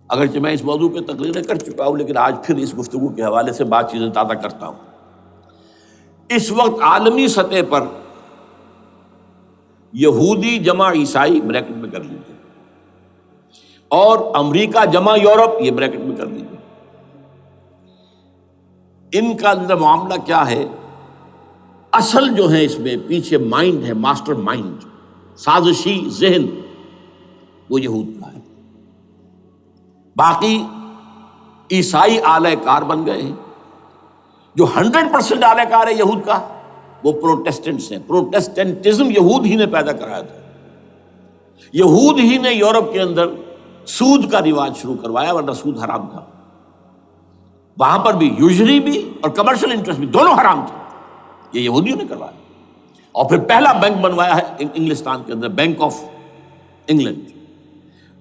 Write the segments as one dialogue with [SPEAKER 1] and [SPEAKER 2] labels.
[SPEAKER 1] اگرچہ میں اس موضوع پہ تقریریں کر چکا ہوں، لیکن آج پھر اس گفتگو کے حوالے سے بات چیزیں تازہ کرتا ہوں۔ اس وقت عالمی سطح پر یہودی جمع عیسائی بریکٹ میں کر لیجیے، اور امریکہ جمع یورپ یہ بریکٹ میں کر لیجیے، ان کا اندر معاملہ کیا ہے؟ اصل جو ہے اس میں پیچھے مائنڈ ہے، ماسٹر مائنڈ، سازشی ذہن، وہ یہود کا ہے۔ باقی عیسائی آلہ کار بن گئے ہیں۔ جو 100% آلہ کار ہے یہود کا وہ پروٹیسٹنٹس ہیں۔ پروٹیسٹنٹزم یہود ہی نے پیدا کرایا تھا، یہود ہی نے یورپ کے اندر سود کا رواج شروع کروایا، ورنہ سود حرام تھا وہاں پر بھی، یوزری بھی اور کمرشل انٹرسٹ بھی، دونوں حرام تھے، یہ یہودیوں نے کروایا۔ اور پھر پہلا بینک بنوایا ہے انگلستان کے اندر، بینک آف انگلینڈ،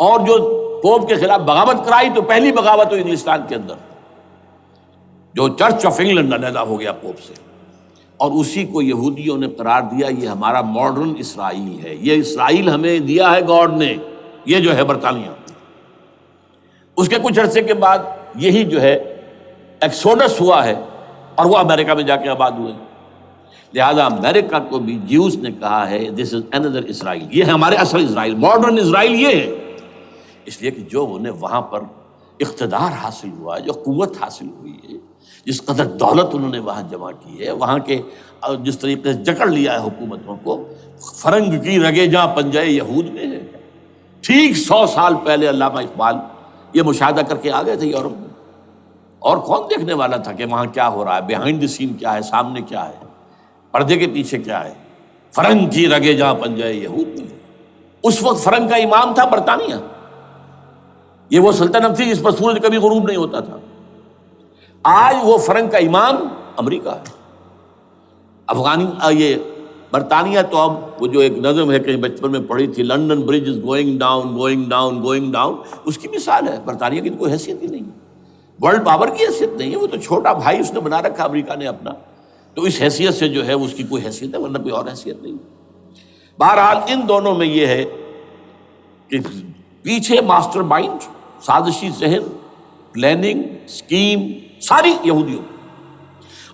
[SPEAKER 1] اور جو پوپ کے خلاف بغاوت کرائی تو پہلی بغاوت ہوئی انگلستان کے اندر، جو چرچ آف انگلینڈ علیحدہ ہو گیا پوپ سے، اور اسی کو یہودیوں نے قرار دیا یہ ہمارا ماڈرن اسرائیل ہے، یہ اسرائیل ہمیں دیا ہے گاڈ نے، یہ جو ہے برطانیہ۔ اس کے کچھ عرصے کے بعد یہی جو ہے ایکسوڈس ہوا ہے، اور وہ امریکہ میں جا کے آباد ہوئے۔ لہذا امریکہ کو بھی جیوز نے کہا ہے دس از اندر اسرائیل، یہ ہے ہمارے اصل اسرائیل، ماڈرن اسرائیل یہ ہے، اس لیے کہ جو انہیں وہاں پر اقتدار حاصل ہوا ہے، جو قوت حاصل ہوئی ہے، جس قدر دولت انہوں نے وہاں جمع کی ہے، وہاں کے جس طریقے سے جکڑ لیا ہے حکومتوں کو، فرنگ کی رگے جہاں پنجے یہود میں ہے۔ ٹھیک 100 سال پہلے علامہ اقبال یہ مشاہدہ کر کے آ گئے تھے یورپ میں، اور کون دیکھنے والا تھا کہ وہاں کیا ہو رہا ہے، بیہائنڈ دی سین کیا ہے، سامنے کیا ہے، پردے کے پیچھے کیا ہے۔ فرنگ کی رگے جہاں پنجے یہود میں ہے۔ اس وقت فرنگ کا امام تھا برطانیہ، یہ وہ سلطنت تھی جس پر سورج کبھی غروب نہیں ہوتا تھا۔ آج وہ فرنگ کا امام امریکہ ہے۔ یہ برطانیہ تو اب وہ جو ایک نظم ہے کہیں بچپن میں پڑھی تھی، London bridge is going down going down going down, اس کی مثال ہے۔ برطانیہ کی تو کوئی حیثیت ہی نہیں ہے، ورلڈ پاور کی حیثیت نہیں ہے، وہ تو چھوٹا بھائی اس نے بنا رکھا امریکہ نے اپنا، تو اس حیثیت سے جو ہے اس کی کوئی حیثیت ہے، ورنہ کوئی اور حیثیت نہیں۔ بہرحال ان دونوں میں یہ ہے کہ پیچھے ماسٹر مائنڈ، سازشی ذہن، پلاننگ، سکیم ساری یہودیوں کی۔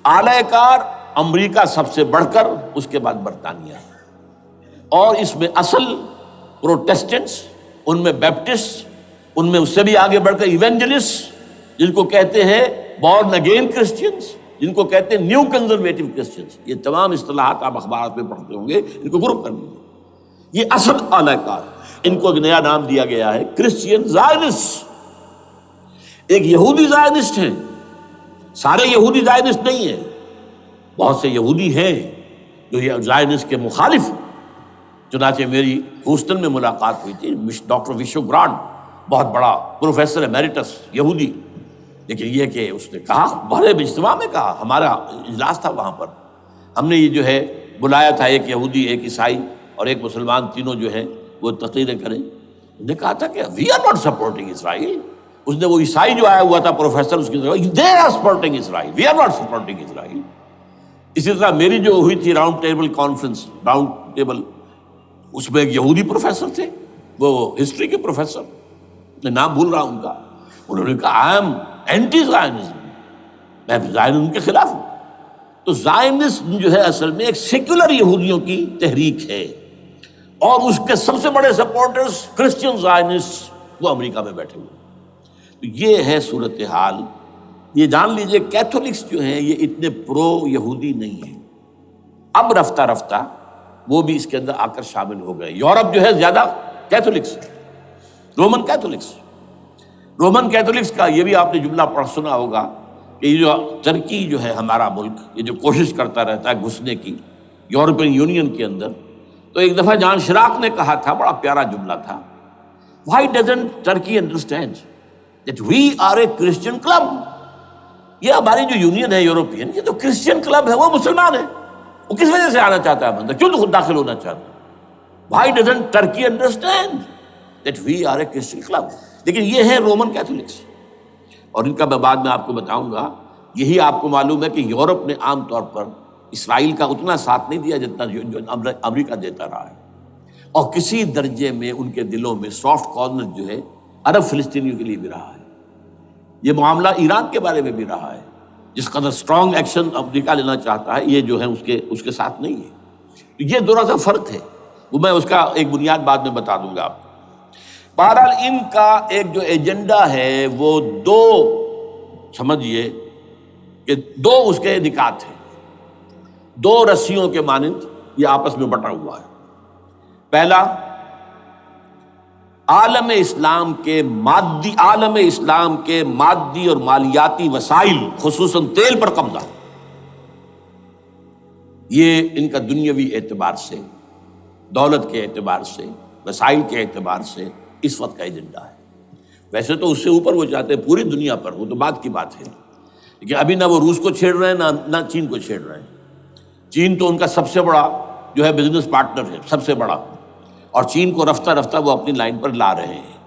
[SPEAKER 1] اعلی کار امریکہ سب سے بڑھ کر، اس کے بعد برطانیہ ہے، اور اس میں اصل پروٹیسٹنٹس، ان میں بیپٹسٹ، ان میں اس سے بھی آگے بڑھ کر ایونجلسٹ، جن کو کہتے ہیں بورن اگین کرسچنس، جن کو کہتے ہیں نیو کنزرویٹو کرسچنس، یہ تمام اصطلاحات آپ اخبارات میں پڑھتے ہوں گے، ان کو گروپ کر لیجیے۔ یہ اصل اعلی کار، ان کو ایک نیا نام دیا گیا ہے کرسچین زائنسٹ۔ ایک یہودی زائنسٹ ہیں، سارے یہودی زائنسٹ نہیں ہیں، بہت سے یہودی ہیں جو یہ زائنسٹ کے مخالف ہیں۔ چنانچہ میری ہیوسٹن میں ملاقات ہوئی تھی ڈاکٹر وشو گرانٹ، بہت بڑا پروفیسر ایمیریٹس یہودی، لیکن یہ کہ اس نے کہا، بڑے اجتماع میں کہا، ہمارا اجلاس تھا وہاں پر، ہم نے یہ جو ہے بلایا تھا، ایک یہودی، ایک عیسائی اور ایک مسلمان، تینوں جو ہیں وہ تقریریں کریں۔ انہوں نے کہا تھا کہ وی آر ناٹ سپورٹنگ اسرائیل۔ اس نے وہ عیسائی جو آیا ہوا تھا پروفیسر، اس کی طرف، they are supporting Israel, we are not supporting Israel. اسی طرح میری جو ہوئی تھی round table conference, round table, اس میں ایک یہودی پروفیسر تھے، وہ ہسٹری کے پروفیسر، میں نام بھول رہا ہوں ان کا، انہوں نے کہا آئی ایم اینٹی زائنزم، میں زائنزم کے خلاف ہوں۔ تو زائنزم جو ہے اصل میں ایک سیکولر یہودیوں کی تحریک ہے، اور اس کے سب سے بڑے سپورٹرز کرسچین زائنسٹ وہ امریکہ میں بیٹھے ہوئے۔ تو یہ ہے صورتحال۔ یہ جان لیجئے کیتھولکس جو ہیں یہ اتنے پرو یہودی نہیں ہیں، اب رفتہ رفتہ وہ بھی اس کے اندر آ کر شامل ہو گئے۔ یورپ جو ہے زیادہ Catholics, Roman Catholics, Roman Catholics کا یہ بھی آپ نے جملہ پڑھ سنا ہوگا کہ یہ جو ترکی جو ہے ہمارا ملک، یہ جو کوشش کرتا رہتا ہے گھسنے کی یورپین یونین کے اندر، تو ایک دفعہ جان شراق نے کہا تھا، بڑا پیارا جملہ تھا، Why doesn't Turkey understand that we are a Christian club؟ یہ ہماری جو یونین ہے یورپین، یہ تو کرسچین کلب ہے، وہ مسلمان ہے، وہ کس وجہ سے آنا چاہتا ہے اندر، کیوں تو خود داخل ہونا چاہتا ہے؟ Why doesn't Turkey understand that we are a Christian club؟ لیکن یہ ہے رومن کیتھولکس، اور ان کا میں بعد میں آپ کو بتاؤں گا۔ یہی آپ کو معلوم ہے کہ یورپ نے عام طور پر اسرائیل کا اتنا ساتھ نہیں دیا جتنا جو امریکہ دیتا رہا ہے، اور کسی درجے میں ان کے دلوں میں سافٹ کارنر جو ہے عرب فلسطینیوں کے لیے بھی رہا ہے، یہ معاملہ ایران کے بارے میں بھی رہا ہے، جس قدر سٹرانگ ایکشن امریکہ لینا چاہتا ہے یہ جو ہے اس کے ساتھ نہیں ہے۔ یہ دونوں سا فرق ہے، وہ میں اس کا ایک بنیاد بعد میں بتا دوں گا آپ کو۔ بہرحال ان کا ایک جو ایجنڈا ہے وہ دو، سمجھیے کہ دو اس کے نکات ہیں، دو رسیوں کے مانند یہ آپس میں بٹا ہوا ہے۔ پہلا، عالم اسلام کے مادی اور مالیاتی وسائل خصوصاً تیل پر قبضہ، یہ ان کا دنیاوی اعتبار سے، دولت کے اعتبار سے، وسائل کے اعتبار سے اس وقت کا ایجنڈا ہے۔ ویسے تو اس سے اوپر وہ چاہتے ہیں پوری دنیا پر، وہ تو بعد کی بات ہے، لیکن ابھی نہ وہ روس کو چھیڑ رہے ہیں نہ چین کو چھیڑ رہے ہیں۔ چین تو ان کا سب سے بڑا جو ہے بزنس پارٹنر ہے، سب سے بڑا، اور چین کو رفتہ رفتہ وہ اپنی لائن پر لا رہے ہیں۔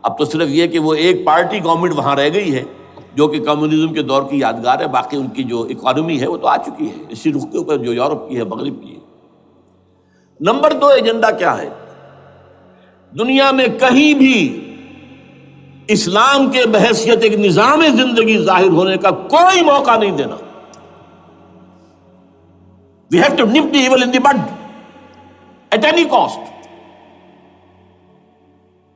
[SPEAKER 1] اب تو صرف یہ کہ وہ ایک پارٹی گورنمنٹ وہاں رہ گئی ہے جو کہ کمیونزم کے دور کی یادگار ہے، باقی ان کی جو اکانومی ہے وہ تو آ چکی ہے اسی رخ کے اوپر جو یورپ کی ہے، مغرب کی ہے۔ نمبر دو ایجنڈا کیا ہے؟ دنیا میں کہیں بھی اسلام کے بحیثیت ایک نظام زندگی ظاہر ہونے کا کوئی موقع نہیں دینا۔ We have to nip the evil in the bud at any cost۔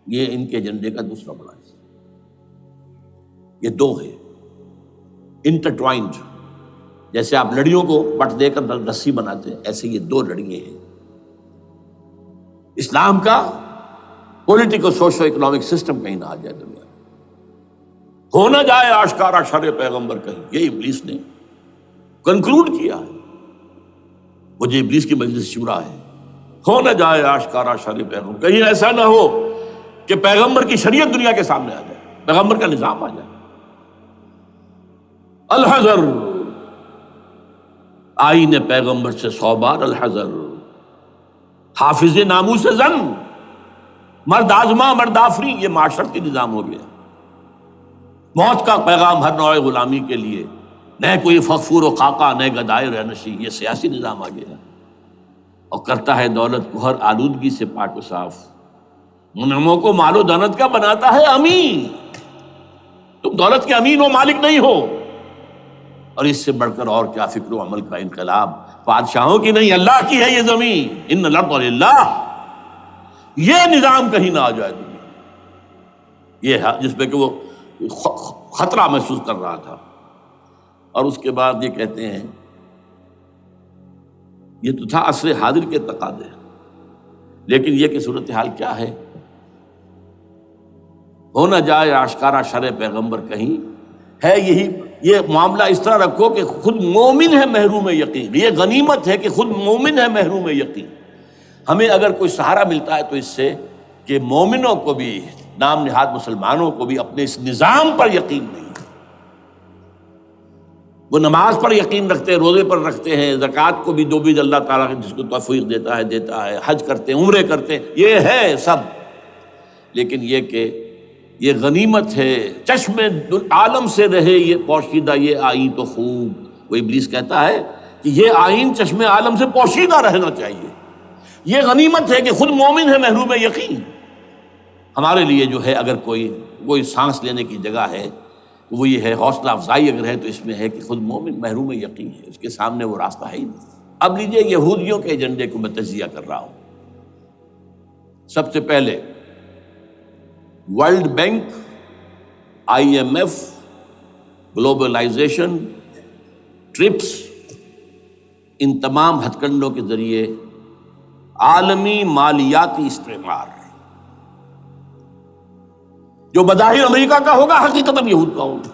[SPEAKER 1] یہ ان کے ایجنڈے کا دوسرا بڑا حصہ، یہ دو ہے انٹرٹوائنڈ، جیسے آپ لڑیوں کو بٹ دے کر رسی بناتے ہیں، ایسے یہ دو لڑیے ہیں۔ اسلام کا پولیٹیکل سوشو اکنامک سسٹم کہیں نہ آ جائے دنیا میں، ہو نہ جائے آشکارا شر پیغمبر کہیں، یہ ابلیس نے کنکلوڈ کیا ہے، وہ جو ابلیس کی مجلس شورا ہے، ہو نہ جائے آشکارا شر پیغمبر، کہیں ایسا نہ ہو کہ پیغمبر کی شریعت دنیا کے سامنے آ جائے، پیغمبر کا نظام آ جائے۔ الحذر، آئین پیغمبر سے 100 بار الحذر، حافظ ناموس زن، مرد آزما مرد آفری، یہ معاشرتی نظام ہو گیا۔ موت کا پیغام ہر نوع غلامی کے لیے، نہ کوئی فخفور و خاکہ نہ گدائے رہنشی، یہ سیاسی نظام آ گیا، اور کرتا ہے دولت کو ہر آلودگی سے پاک و صاف، منعموں کو مال و دولت کا بناتا ہے امین۔ تم دولت کے امین و مالک نہیں ہو، اور اس سے بڑھ کر اور کیا فکر و عمل کا انقلاب، بادشاہوں کی نہیں اللہ کی ہے یہ زمین، ان الارض للہ۔ یہ نظام کہیں نہ آ جائے دنیا، یہ جس پہ کہ وہ خطرہ محسوس کر رہا تھا۔ اور اس کے بعد یہ کہتے ہیں، یہ تو تھا عصر حاضر کے تقاضے، لیکن یہ کہ صورتحال کیا ہے، ہو نہ جائے آشکارا شرع پیغمبر کہیں، ہے یہی، یہ معاملہ اس طرح رکھو کہ خود مومن ہے محروم یقین، یہ غنیمت ہے کہ خود مومن ہے محروم یقین۔ ہمیں اگر کوئی سہارا ملتا ہے تو اس سے کہ مومنوں کو بھی، نام نہاد مسلمانوں کو بھی اپنے اس نظام پر یقین نہیں ہے۔ وہ نماز پر یقین رکھتے ہیں، روزے پر رکھتے ہیں، زکوٰۃ کو بھی دو بیج اللہ تعالیٰ جس کو توفیق دیتا ہے، حج کرتے ہیں، عمرے کرتے ہیں، یہ ہے سب، لیکن یہ کہ یہ غنیمت ہے، چشم عالم سے رہے یہ پوشیدہ یہ آئین تو خوب۔ وہ ابلیس کہتا ہے کہ یہ آئین چشم عالم سے پوشیدہ رہنا چاہیے، یہ غنیمت ہے کہ خود مومن ہے محروم یقین۔ ہمارے لیے جو ہے اگر کوئی سانس لینے کی جگہ ہے تو وہ یہ ہے، حوصلہ افزائی اگر ہے تو اس میں ہے کہ خود مومن محروم یقین ہے، اس کے سامنے وہ راستہ ہے ہی نہیں۔ اب لیجئے یہودیوں کے ایجنڈے کو میں تجزیہ کر رہا ہوں۔ سب سے پہلے world bank, IMF، globalisation, TRIPS, ان تمام ہتھ کنڈوں کے ذریعے عالمی مالیاتی استعمار، جو بظاہر امریکہ کا ہوگا حقیقتاً یہود کا ہوگا۔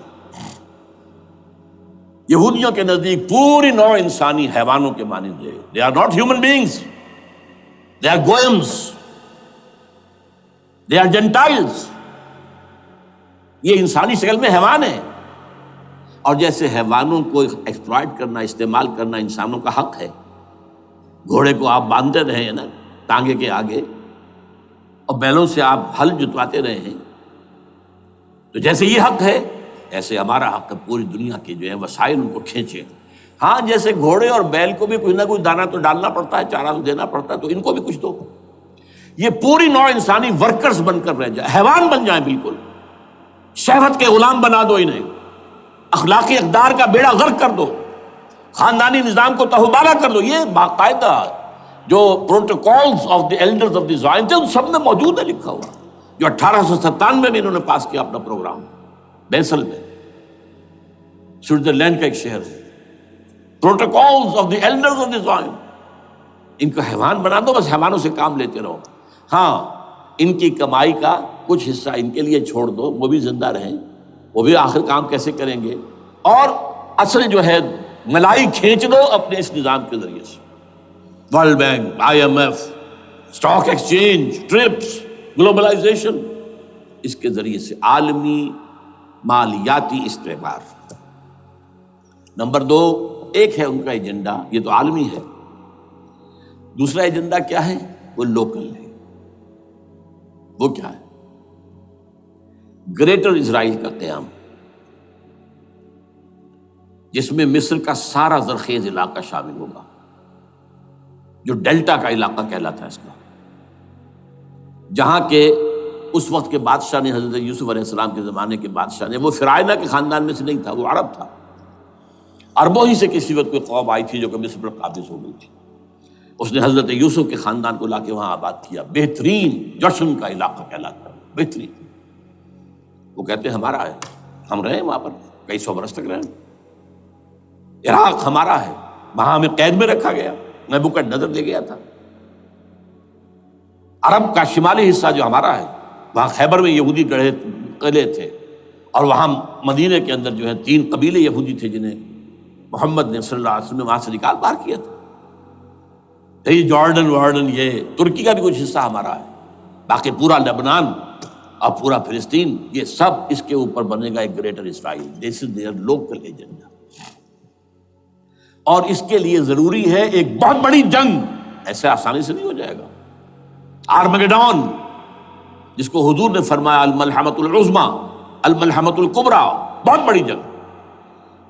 [SPEAKER 1] یہودیوں کے نزدیک پوری نوع انسانی حیوانوں کے مانند ہے۔ They are not human beings, they are goyams, they are Gentiles۔ یہ انسانی شکل میں حیوان ہیں، اور جیسے حیوانوں کو ایکسپلائٹ کرنا، استعمال کرنا انسانوں کا حق ہے، گھوڑے کو آپ باندھتے رہے ہیں نا ٹانگے کے آگے، اور بیلوں سے آپ ہل جتواتے رہے ہیں، تو جیسے یہ حق ہے ایسے ہمارا حق ہے پوری دنیا کے جو ہے وسائل ان کو کھینچے۔ ہاں جیسے گھوڑے اور بیل کو بھی کچھ نہ کچھ دانا تو ڈالنا پڑتا ہے، چارہ تو دینا پڑتا ہے، تو ان کو بھی کچھ دو۔ یہ پوری نوع انسانی ورکرز بن کر رہ جائے، حیوان بن جائیں، بالکل شہوت کے غلام بنا دو انہیں، اخلاقی اقدار کا بیڑا غرق کر دو، خاندانی نظام کو تہوبارہ کر دو. یہ باقاعدہ جو protocols of the elders of the Zion تھے ان سب میں موجود ہے لکھا ہوا، جو 1897 میں انہوں نے پاس کیا اپنا پروگرام بیسل میں، سوئٹزرلینڈ کا ایک شہر ہے. Protocols of the elders of the Zion. ان کو حیوان بنا دو، بس حیوانوں سے کام لیتے رہو. ہاں ان کی کمائی کا کچھ حصہ ان کے لیے چھوڑ دو، وہ بھی زندہ رہیں، وہ بھی آخر کام کیسے کریں گے، اور اصل جو ہے ملائی کھینچ دو اپنے اس نظام کے ذریعے سے. World bank, IMF، stock exchange, TRIPS, globalisation, اس کے ذریعے سے عالمی مالیاتی استعمار. نمبر 2، ایک ہے ان کا ایجنڈا، یہ تو عالمی ہے. دوسرا ایجنڈا کیا ہے؟ وہ لوکل ہے. وہ کیا ہے؟ گریٹر اسرائیل کا قیام، جس میں مصر کا سارا زرخیز علاقہ شامل ہوگا، جو ڈیلٹا کا علاقہ کہلاتا ہے اس کا، جہاں کے اس وقت کے بادشاہ نے، حضرت یوسف علیہ السلام کے زمانے کے بادشاہ نے، وہ فرعونہ کے خاندان میں سے نہیں تھا، وہ عرب تھا. عربوں ہی سے کسی وقت کوئی قوم آئی تھی جو کہ مصر پر قابض ہو گئی تھی. اس نے حضرت یوسف کے خاندان کو لا کے وہاں آباد کیا. بہترین جشن کا علاقہ کہلاتا ہے، بہترین. وہ کہتے ہیں ہمارا ہے، ہم رہے وہاں پر کئی 100 برس تک رہے. عراق ہمارا ہے، وہاں ہمیں قید میں رکھا گیا، نبوکدنضر لے گیا تھا. عرب کا شمالی حصہ جو ہمارا ہے، وہاں خیبر میں یہودی قلعے تھے، اور وہاں مدینے کے اندر جو ہے 3 قبیلے یہودی تھے جنہیں محمد نے صلی اللہ علیہ وسلم نے وہاں سے نکال باہر کیا تھا. یہ جارڈن یہ ترکی کا بھی کچھ حصہ ہمارا ہے. باقی پورا لبنان اور پورا فلسطین، یہ سب اس کے اوپر بنے گا ایک greater Israel. This is there local agenda. اور اس کے لیے ضروری ہے ایک بہت بڑی جنگ. ایسے آسانی سے نہیں ہو جائے گا. آرمگیڈون، جس کو حضور نے فرمایا الملحمۃ العظمیٰ، الملحمۃ الکبریٰ، بہت بڑی جنگ،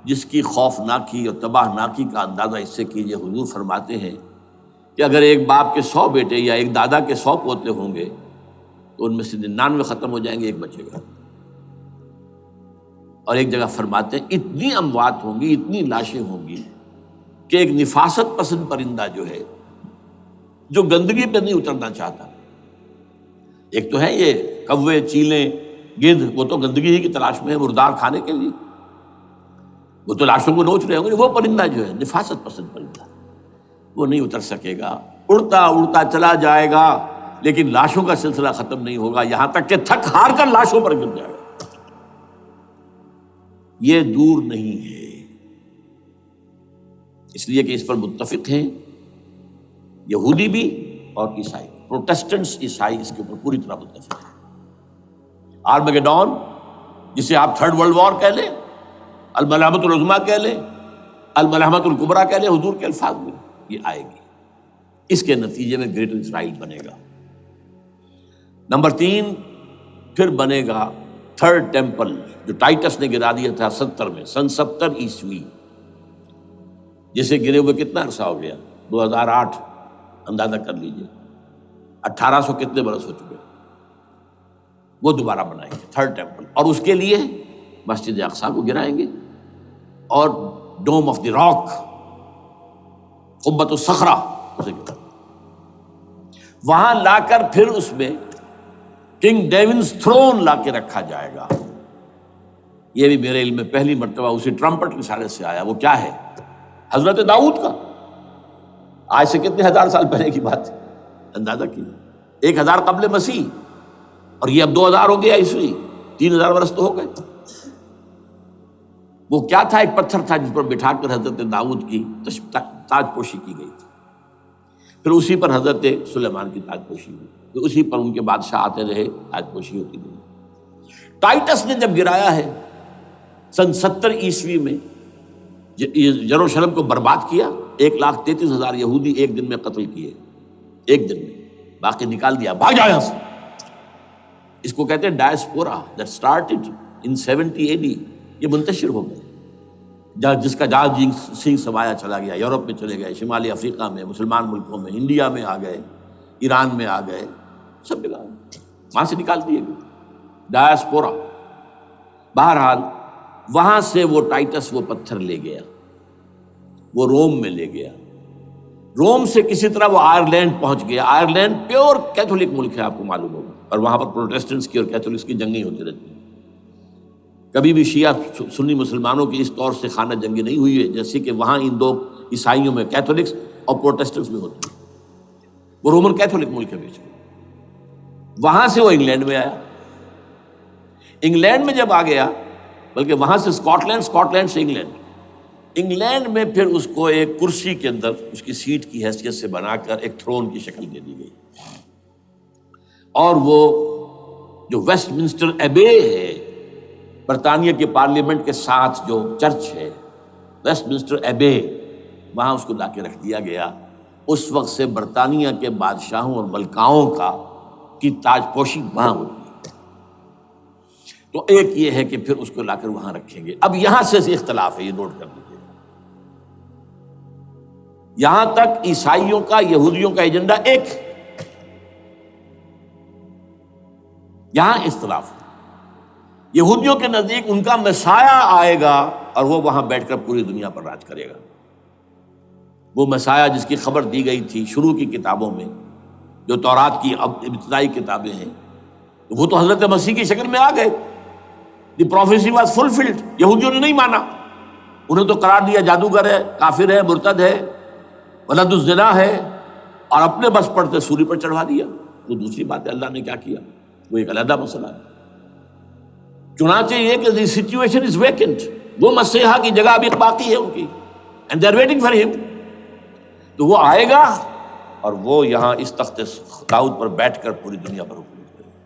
[SPEAKER 1] جس کی خوفناکی اور تباہ ناکی کا اندازہ اس سے کیجئے. حضور فرماتے ہیں کہ اگر ایک باپ کے 100 بیٹے یا ایک دادا کے 100 پوتے ہوں گے تو ان میں سے 99 ختم ہو جائیں گے، ایک بچے گا. اور ایک جگہ فرماتے ہیں اتنی اموات ہوں گی، اتنی لاشیں ہوں گی کہ ایک نفاست پسند پرندہ جو ہے، جو گندگی پہ نہیں اترنا چاہتا. ایک تو ہے یہ کوے، چیلیں، گدھ، وہ تو گندگی ہی کی تلاش میں ہے مردار کھانے کے لیے، وہ تو لاشوں کو نوچ رہے ہوں گے. وہ پرندہ جو ہے نفاست پسند پرندہ، وہ نہیں اتر سکے گا، اڑتا اڑتا چلا جائے گا، لیکن لاشوں کا سلسلہ ختم نہیں ہوگا، یہاں تک کہ تھک ہار کر لاشوں پر گر جائے گا. یہ دور نہیں ہے، اس لیے کہ اس پر متفق ہیں یہودی بھی اور عیسائی. پروٹسٹنٹس، عیسائی اس کے اوپر پوری طرح متفق ہیں. آرمگیڈون، جسے آپ 3rd ورلڈ وار کہہ لیں، الملحمۃ العظمیٰ کہہ لیں، الملحمۃ الکبریٰ کہہ لیں حضور کے الفاظ میں، یہ آئے گی. اس کے نتیجے میں گریٹر اسرائیل بنے گا. نمبر 3، پھر بنے گا 3rd ٹیمپل، جو ٹائٹس نے گرا دیا تھا 70 میں، سن 70 عیسوی، جسے گرے ہوئے کتنا عرصہ ہو گیا؟ 2008. اندازہ کر لیجئے 1800 کتنے برس ہو چکے. وہ دوبارہ بنائیں گے 3rd ٹیمپل، اور اس کے لیے مسجد اقصیٰ کو گرائیں گے، اور ڈوم آف دی راک، قبۃ الصخرہ، اسے گرائیں گے. وہاں لا کر پھر اس میں کنگ ڈیونز تھرون لا کے رکھا جائے گا. یہ بھی میرے علم میں پہلی مرتبہ اسی ٹرمپٹ رسالے سے آیا. وہ کیا ہے؟ حضرت داؤد کا. آج سے کتنے 1000 سال پہلے کی بات ہے، اندازہ کیجیے. 1000 قبل مسیح، اور یہ اب 2000 ہو گیا عیسوی، 3000 برس تو ہو گئے. وہ کیا تھا؟ ایک پتھر تھا جس پر بٹھا کر حضرت داؤد کی تاج پوشی کی گئی تھی. پھر اسی پر حضرت سلیمان کی تاج پوشی ہوئی، پھر اسی پر ان کے بادشاہ آتے رہے، تاج پوشی ہوتی گئی. ٹائٹس نے جب گرایا ہے سن 70 عیسوی میں، یروشلم کو برباد کیا، 1,33,000 یہودی ایک دن میں قتل کیے، ایک دن میں، باقی نکال دیا، بھاگ جاؤ یہاں سے. اس کو کہتے ہیں diaspora, that started in 70 AD. یہ منتشر ہو گئے، جس کا جہاز سنگھ سمایا چلا گیا، یورپ میں چلے گئے، شمالی افریقہ میں، مسلمان ملکوں میں، انڈیا میں آ گئے، ایران میں آ گئے، سب جگہ وہاں سے نکال دیے گئے، ڈایاسپورا۔ بہرحال وہاں سے وہ ٹائٹس وہ پتھر لے گیا، وہ روم میں لے گیا، روم سے کسی طرح وہ آئرلینڈ پہنچ گیا۔ آئرلینڈ پیور کیتھولک ملک ہے، آپ کو معلوم ہوگا، اور وہاں پر پروٹیسٹنٹس کی اور کیتھولکس کی جنگیں ہوتی رہتی ہیں۔ کبھی بھی شیعہ سنی مسلمانوں کی اس طور سے خانہ جنگی نہیں ہوئی ہے جیسے کہ وہاں ان دو عیسائیوں میں کیتھولکس اور پروٹیسٹنٹس میں ہوتی ہے۔ وہ رومن کیتھولک ملک ہے بیچ میں۔ وہاں سے وہ انگلینڈ میں آیا، انگلینڈ میں جب آ گیا، بلکہ وہاں سے اسکاٹ لینڈ سے انگلینڈ میں پھر اس کو ایک کرسی کے اندر اس کی سیٹ کی حیثیت سے بنا کر ایک تھرون کی شکل دے دی گئی، اور وہ جو ویسٹ منسٹر ایبے ہے، برطانیہ کے پارلیمنٹ کے ساتھ جو چرچ ہے ویسٹ منسٹر ایبے، وہاں اس کو لا کے رکھ دیا گیا۔ اس وقت سے برطانیہ کے بادشاہوں اور ملکاؤں کی تاج پوشی وہاں ہوتی ہے۔ تو ایک یہ ہے کہ پھر اس کو لا کر وہاں رکھیں گے۔ اب یہاں سے اختلاف ہے، یہ نوٹ کر لیجیے۔ یہاں تک عیسائیوں کا یہودیوں کا ایجنڈا ایک، یہاں اختلاف ہے۔ یہودیوں کے نزدیک ان کا مسیح آئے گا اور وہ وہاں بیٹھ کر پوری دنیا پر راج کرے گا۔ وہ مسیح جس کی خبر دی گئی تھی شروع کی کتابوں میں، جو تورات کی ابتدائی کتابیں ہیں، وہ تو حضرت مسیح کی شکل میں آ گئے۔ دی پروفیسی واز فلفلڈ۔ یہودیوں نے نہیں مانا، انہیں تو قرار دیا جادوگر ہے، کافر ہے، مرتد ہے، ولد الزنا ہے، اور اپنے بس پڑتے سوری پر چڑھوا دیا۔ تو دوسری بات ہے اللہ نے کیا کیا، وہ ایک علیحدہ مسئلہ ہے۔ چنانچہ یہ کہ دی سچویشن از ویکنٹ، وہ مسیحا کی جگہ ابھی باقی ہے ان کی، and they are waiting for ہم۔ تو وہ آئے گا اور وہ یہاں اس تخت داؤد پر بیٹھ کر پوری دنیا پر حکومت کرے گا۔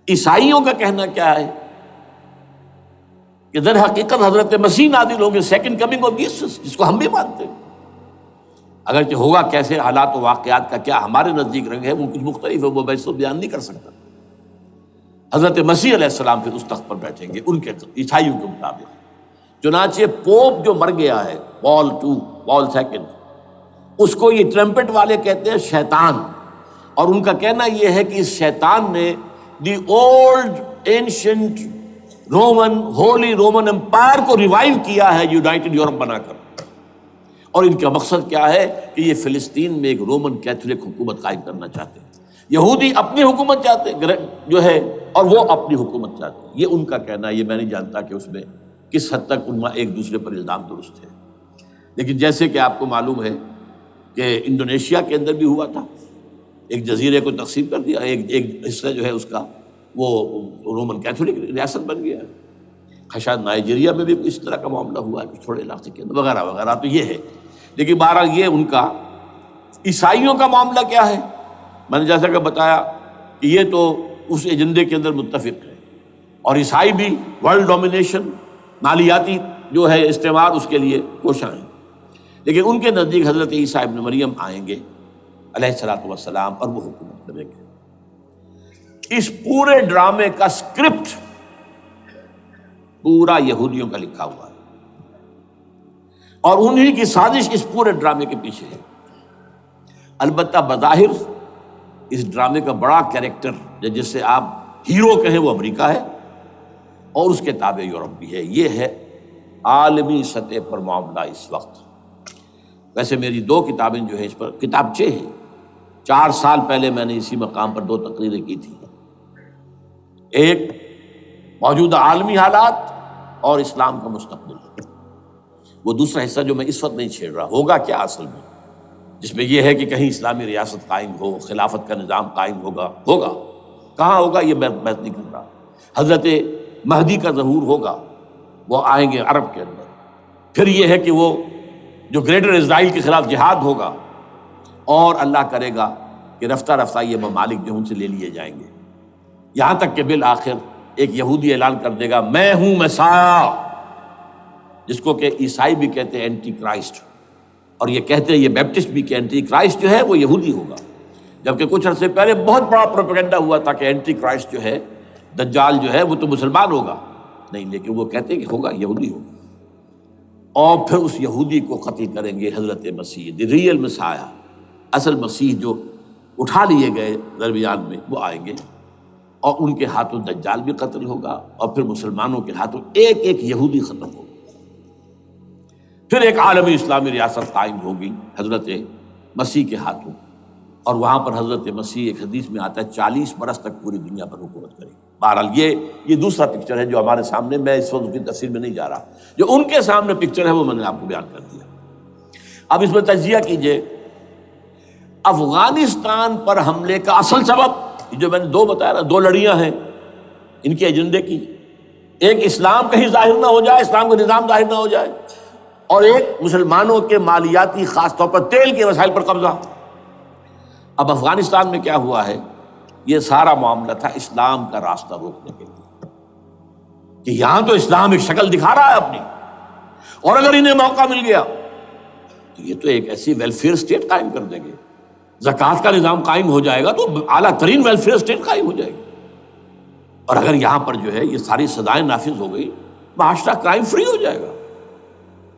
[SPEAKER 1] عیسائیوں کا کہنا کیا ہے کہ در حقیقت حضرت مسیح نازل ہوں گے، سیکنڈ کمنگ آف جیسس، جس کو ہم بھی مانتے ہیں۔ اگرچہ ہوگا کیسے، حالات و واقعات کا کیا ہمارے نزدیک رنگ ہے وہ کچھ مختلف ہے، وہ میں اس کو بیان نہیں کر سکتا۔ حضرت مسیح علیہ السلام پھر اس تخت پر بیٹھیں گے ان کے عیسائیوں کے مطابق۔ چنانچہ پوپ جو مر گیا ہے، پال سیکنڈ، اس کو یہ ٹرمپٹ والے کہتے ہیں شیطان، اور ان کا کہنا یہ ہے کہ اس شیطان نے the old ancient holy Roman empire کو ریوائیو کیا ہے یونائٹڈ یورپ بنا کر۔ اور ان کا مقصد کیا ہے کہ یہ فلسطین میں ایک رومن کیتھولک حکومت قائم کرنا چاہتے ہیں۔ یہودی اپنی حکومت چاہتے جو ہے، اور وہ اپنی حکومت چاہتے ہیں۔ یہ ان کا کہنا ہے، یہ میں نہیں جانتا کہ اس میں کس حد تک ان میں ایک دوسرے پر الزام درست ہے۔ لیکن جیسے کہ آپ کو معلوم ہے کہ انڈونیشیا کے اندر بھی ہوا تھا، ایک جزیرے کو تقسیم کر دیا، ایک حصہ جو ہے اس کا وہ رومن کیتھولک ریاست بن گیا ہے۔ شاید نائجیریا میں بھی اس طرح کا معاملہ ہوا ہے کچھ تھوڑے علاقے کے اندر، وغیرہ وغیرہ۔ تو یہ ہے، لیکن بہرحال یہ ان کا۔ عیسائیوں کا معاملہ کیا ہے، میں نے جیسا کہ بتایا کہ یہ تو اس ایجنڈے کے اندر متفق ہے، اور عیسائی بھی ورلڈ ڈومینیشن، مالیاتی جو ہے استعمار، اس کے لیے کوشاں ہیں۔ لیکن ان کے نزدیک حضرت عیسیٰ ابن مریم آئیں گے علیہ الصلوۃ والسلام، اور وہ حکومت کریں گے۔ اس پورے ڈرامے کا اسکرپٹ پورا یہودیوں کا لکھا ہوا ہے، اور انہی کی سازش اس پورے ڈرامے کے پیچھے ہے۔ البتہ بظاہر اس ڈرامے کا بڑا کیریکٹر جس سے آپ ہیرو کہیں وہ امریکہ ہے، اور اس کے تابع یورپ بھی ہے۔ یہ ہے عالمی سطح پر معاملہ اس وقت۔ ویسے میری 2 کتابیں جو ہیں اس پر کتابچے ہیں، 4 سال پہلے میں نے اسی مقام پر 2 تقریریں کی تھی۔ ایک موجودہ عالمی حالات اور اسلام کا مستقبل، وہ دوسرا حصہ جو میں اس وقت نہیں چھیڑ رہا، ہوگا کیا اصل میں، جس میں یہ ہے کہ کہیں اسلامی ریاست قائم ہو، خلافت کا نظام قائم ہوگا کہاں ہوگا یہ میں بحث نہیں کر رہا۔ حضرت مہدی کا ظہور ہوگا، وہ آئیں گے عرب کے اندر۔ پھر یہ ہے کہ وہ جو گریٹر اسرائیل کے خلاف جہاد ہوگا، اور اللہ کرے گا کہ رفتہ رفتہ یہ ممالک جو ان سے لے لیے جائیں گے، یہاں تک کہ بالآخر ایک یہودی اعلان کر دے گا میں ہوں مسیح، جس کو کہ عیسائی بھی کہتے ہیں اینٹی کرائسٹ، اور یہ کہتے ہیں یہ بیپٹسٹ بھی کہ اینٹی کرائسٹ جو ہے وہ یہودی ہوگا، جبکہ کچھ عرصے پہلے بہت بڑا پروپیگنڈا ہوا تھا کہ اینٹی کرائسٹ جو ہے، دجال جو ہے، وہ تو مسلمان ہوگا، نہیں، لیکن وہ کہتے ہیں کہ ہوگا یہودی ہوگا، اور پھر اس یہودی کو قتل کریں گے حضرت مسیح، دی ریئل مسیح، اصل مسیح جو اٹھا لیے گئے درمیان میں، وہ آئیں گے اور ان کے ہاتھوں دجال بھی قتل ہوگا، اور پھر مسلمانوں کے ہاتھوں ایک ایک یہودی ختم ہوگا۔ پھر ایک عالمی اسلامی ریاست قائم ہوگی حضرت مسیح کے ہاتھوں، اور وہاں پر حضرت مسیح، ایک حدیث میں آتا ہے، 40 برس تک پوری دنیا پر حکومت کرے گی۔ بہرحال یہ دوسرا پکچر ہے جو ہمارے سامنے، میں اس وقت کی تفصیل میں نہیں جا رہا، جو ان کے سامنے پکچر ہے وہ میں نے آپ کو بیان کر دیا۔ اب اس میں تجزیہ کیجئے افغانستان پر حملے کا اصل سبب، جو میں نے دو بتایا نا، دو لڑیاں ہیں ان کے ایجنڈے کی، ایک اسلام کہیں ظاہر نہ ہو جائے، اسلام کا نظام ظاہر نہ ہو جائے، اور ایک مسلمانوں کے مالیاتی، خاص طور پر تیل کے وسائل پر قبضہ۔ اب افغانستان میں کیا ہوا ہے، یہ سارا معاملہ تھا اسلام کا راستہ روکنے کے لیے، کہ یہاں تو اسلام ایک شکل دکھا رہا ہے اپنی، اور اگر انہیں موقع مل گیا تو یہ تو ایک ایسی ویلفیئر اسٹیٹ قائم کر دیں گے، زکوٰۃ کا نظام قائم ہو جائے گا تو اعلیٰ ترین ویلفیئر اسٹیٹ قائم ہو جائے گی، اور اگر یہاں پر جو ہے یہ ساری سزائیں نافذ ہو گئی، معاشرہ کرائم فری ہو جائے گا،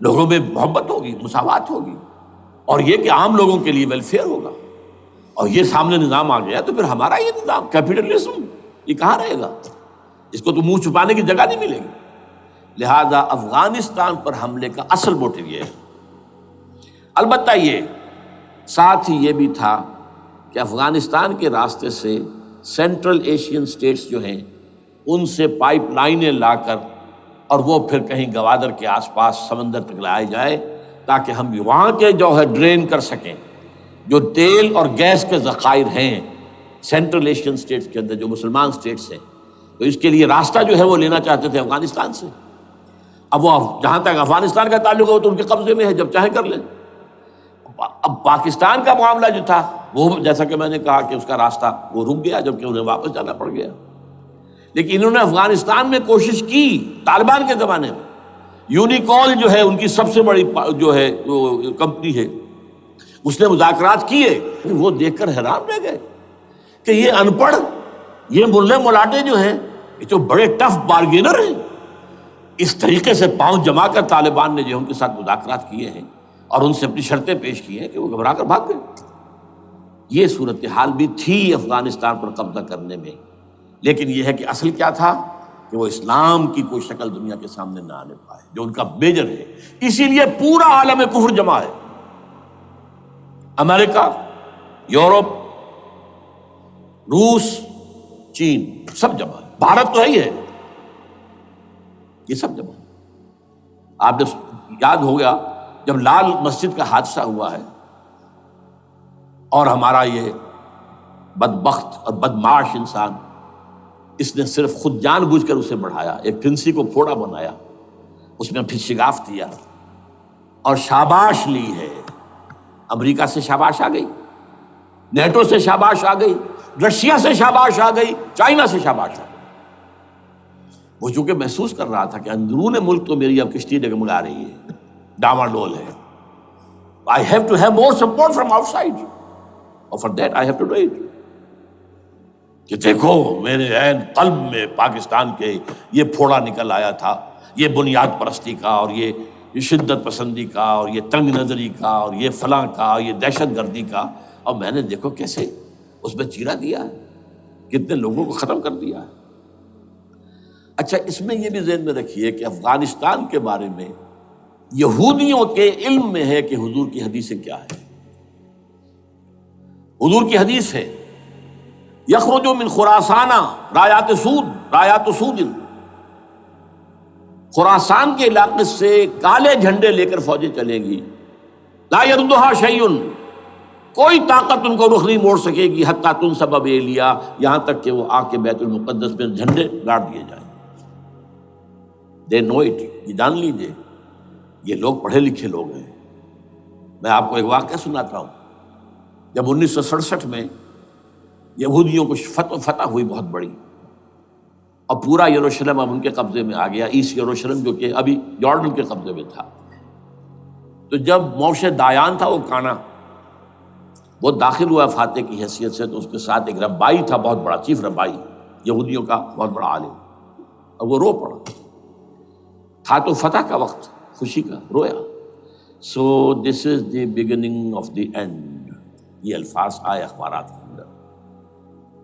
[SPEAKER 1] لوگوں میں محبت ہوگی، مساوات ہوگی، اور یہ کہ عام لوگوں کے لیے ویلفیئر ہوگا، اور یہ سامنے نظام آ گیا تو پھر ہمارا یہ نظام کیپٹلزم یہ کہاں رہے گا، اس کو تو منہ چھپانے کی جگہ نہیں ملے گی۔ لہذا افغانستان پر حملے کا اصل موٹیو یہ ہے۔ البتہ یہ ساتھ ہی یہ بھی تھا کہ افغانستان کے راستے سے سینٹرل ایشین سٹیٹس جو ہیں ان سے پائپ لائنیں لا کر، اور وہ پھر کہیں گوادر کے آس پاس سمندر تک لائے جائے، تاکہ ہم وہاں کے جو ہے ڈرین کر سکیں، جو تیل اور گیس کے ذخائر ہیں سینٹرل ایشین سٹیٹس کے اندر، جو مسلمان سٹیٹس ہیں، تو اس کے لیے راستہ جو ہے وہ لینا چاہتے تھے افغانستان سے۔ اب وہ جہاں تک افغانستان کا تعلق ہو تو ان کے قبضے میں ہے، جب چاہیں کر لیں۔ اب پاکستان کا معاملہ جو تھا وہ، جیسا کہ میں نے کہا کہ اس کا راستہ وہ رک گیا، جبکہ انہیں واپس جانا پڑ گیا۔ لیکن انہوں نے افغانستان میں کوشش کی، طالبان کے زمانے میں یونیکول جو ہے ان کی سب سے بڑی جو ہے کمپنی ہے، اس نے مذاکرات کیے، وہ دیکھ کر حیران رہ گئے کہ یہ ان پڑھ، یہ ملے ملاٹے جو ہیں یہ تو بڑے ٹف بارگینر ہیں۔ اس طریقے سے پاؤں جما کر طالبان نے جو ان کے ساتھ مذاکرات کیے ہیں اور ان سے اپنی شرطیں پیش کی ہیں کہ وہ گھبرا کر بھاگ گئے۔ یہ صورتحال بھی تھی افغانستان پر قبضہ کرنے میں، لیکن یہ ہے کہ اصل کیا تھا کہ وہ اسلام کی کوئی شکل دنیا کے سامنے نہ آنے پائے، جو ان کا میجر ہے۔ اسی لیے پورا عالم کفر جمع ہے، امریکہ، یورپ، روس، چین، سب جمع ہے، بھارت تو ہے ہی ہے، یہ سب جمع ہے۔ آپ نے یاد ہو گیا جب لال مسجد کا حادثہ ہوا ہے اور ہمارا یہ بدبخت اور بدمعاش انسان، اس نے صرف خود جان بوجھ کر اسے بڑھایا، ایک پھنسی کو پھوڑا بنایا، اس میں پھر شگاف دیا اور شاباش لی ہے۔ امریکہ سے شاباش آ گئی، نیٹو سے شاباش آ گئی، رشیا سے شاباش آ گئی، چائنا سے شاباش آ گئی۔ وہ چونکہ محسوس کر رہا تھا کہ اندرون ملک تو میری اب کشتی ڈگمگا رہی ہے، ڈاواڈول ہے، I have to have more support from outside, اور for that I have to do it۔ کہ دیکھو میرے عین قلب میں پاکستان کے یہ پھوڑا نکل آیا تھا، یہ بنیاد پرستی کا، اور یہ شدت پسندی کا، اور یہ تنگ نظری کا، اور یہ فلاں کا، یہ دہشت گردی کا، اور میں نے دیکھو کیسے اس میں چیرا دیا ہے، کتنے لوگوں کو ختم کر دیا ہے۔ اچھا، اس میں یہ بھی ذہن میں رکھیے کہ افغانستان کے بارے میں یہودیوں کے علم میں ہے کہ حضور کی حدیثیں کیا ہے۔ حضور کی حدیث ہے، یخرج من خراسان رایات سود، خراسان کے علاقے سے کالے جھنڈے لے کر فوجیں چلیں گی، لا یردھا شیء، کوئی طاقت ان کو رخ نہیں موڑ سکے گی، حتیٰ تنصب بیلیا، یہاں تک کہ وہ آ کے بیت المقدس میں جھنڈے گاڑ دیے جائیں۔ دے نو اٹ، یہ جان لیجیے، یہ لوگ پڑھے لکھے لوگ ہیں۔ میں آپ کو ایک واقعہ سناتا ہوں۔ جب 1967 میں یہودیوں کو فتح ہوئی بہت بڑی، اور پورا یروشلم اب ان کے قبضے میں آ گیا، ایسٹ یروشلم جو کہ ابھی جارڈن کے قبضے میں تھا، تو جب موشے دایان تھا وہ کانا، وہ داخل ہوا فاتح کی حیثیت سے، تو اس کے ساتھ ایک ربائی تھا بہت بڑا، چیف ربائی یہودیوں کا بہت بڑا عالم، اور وہ رو پڑا، تھا تو فتح کا وقت، خوشی کا، رویا۔ So this is the beginning of the end, یہ الفاظ آئے اخبارات میں۔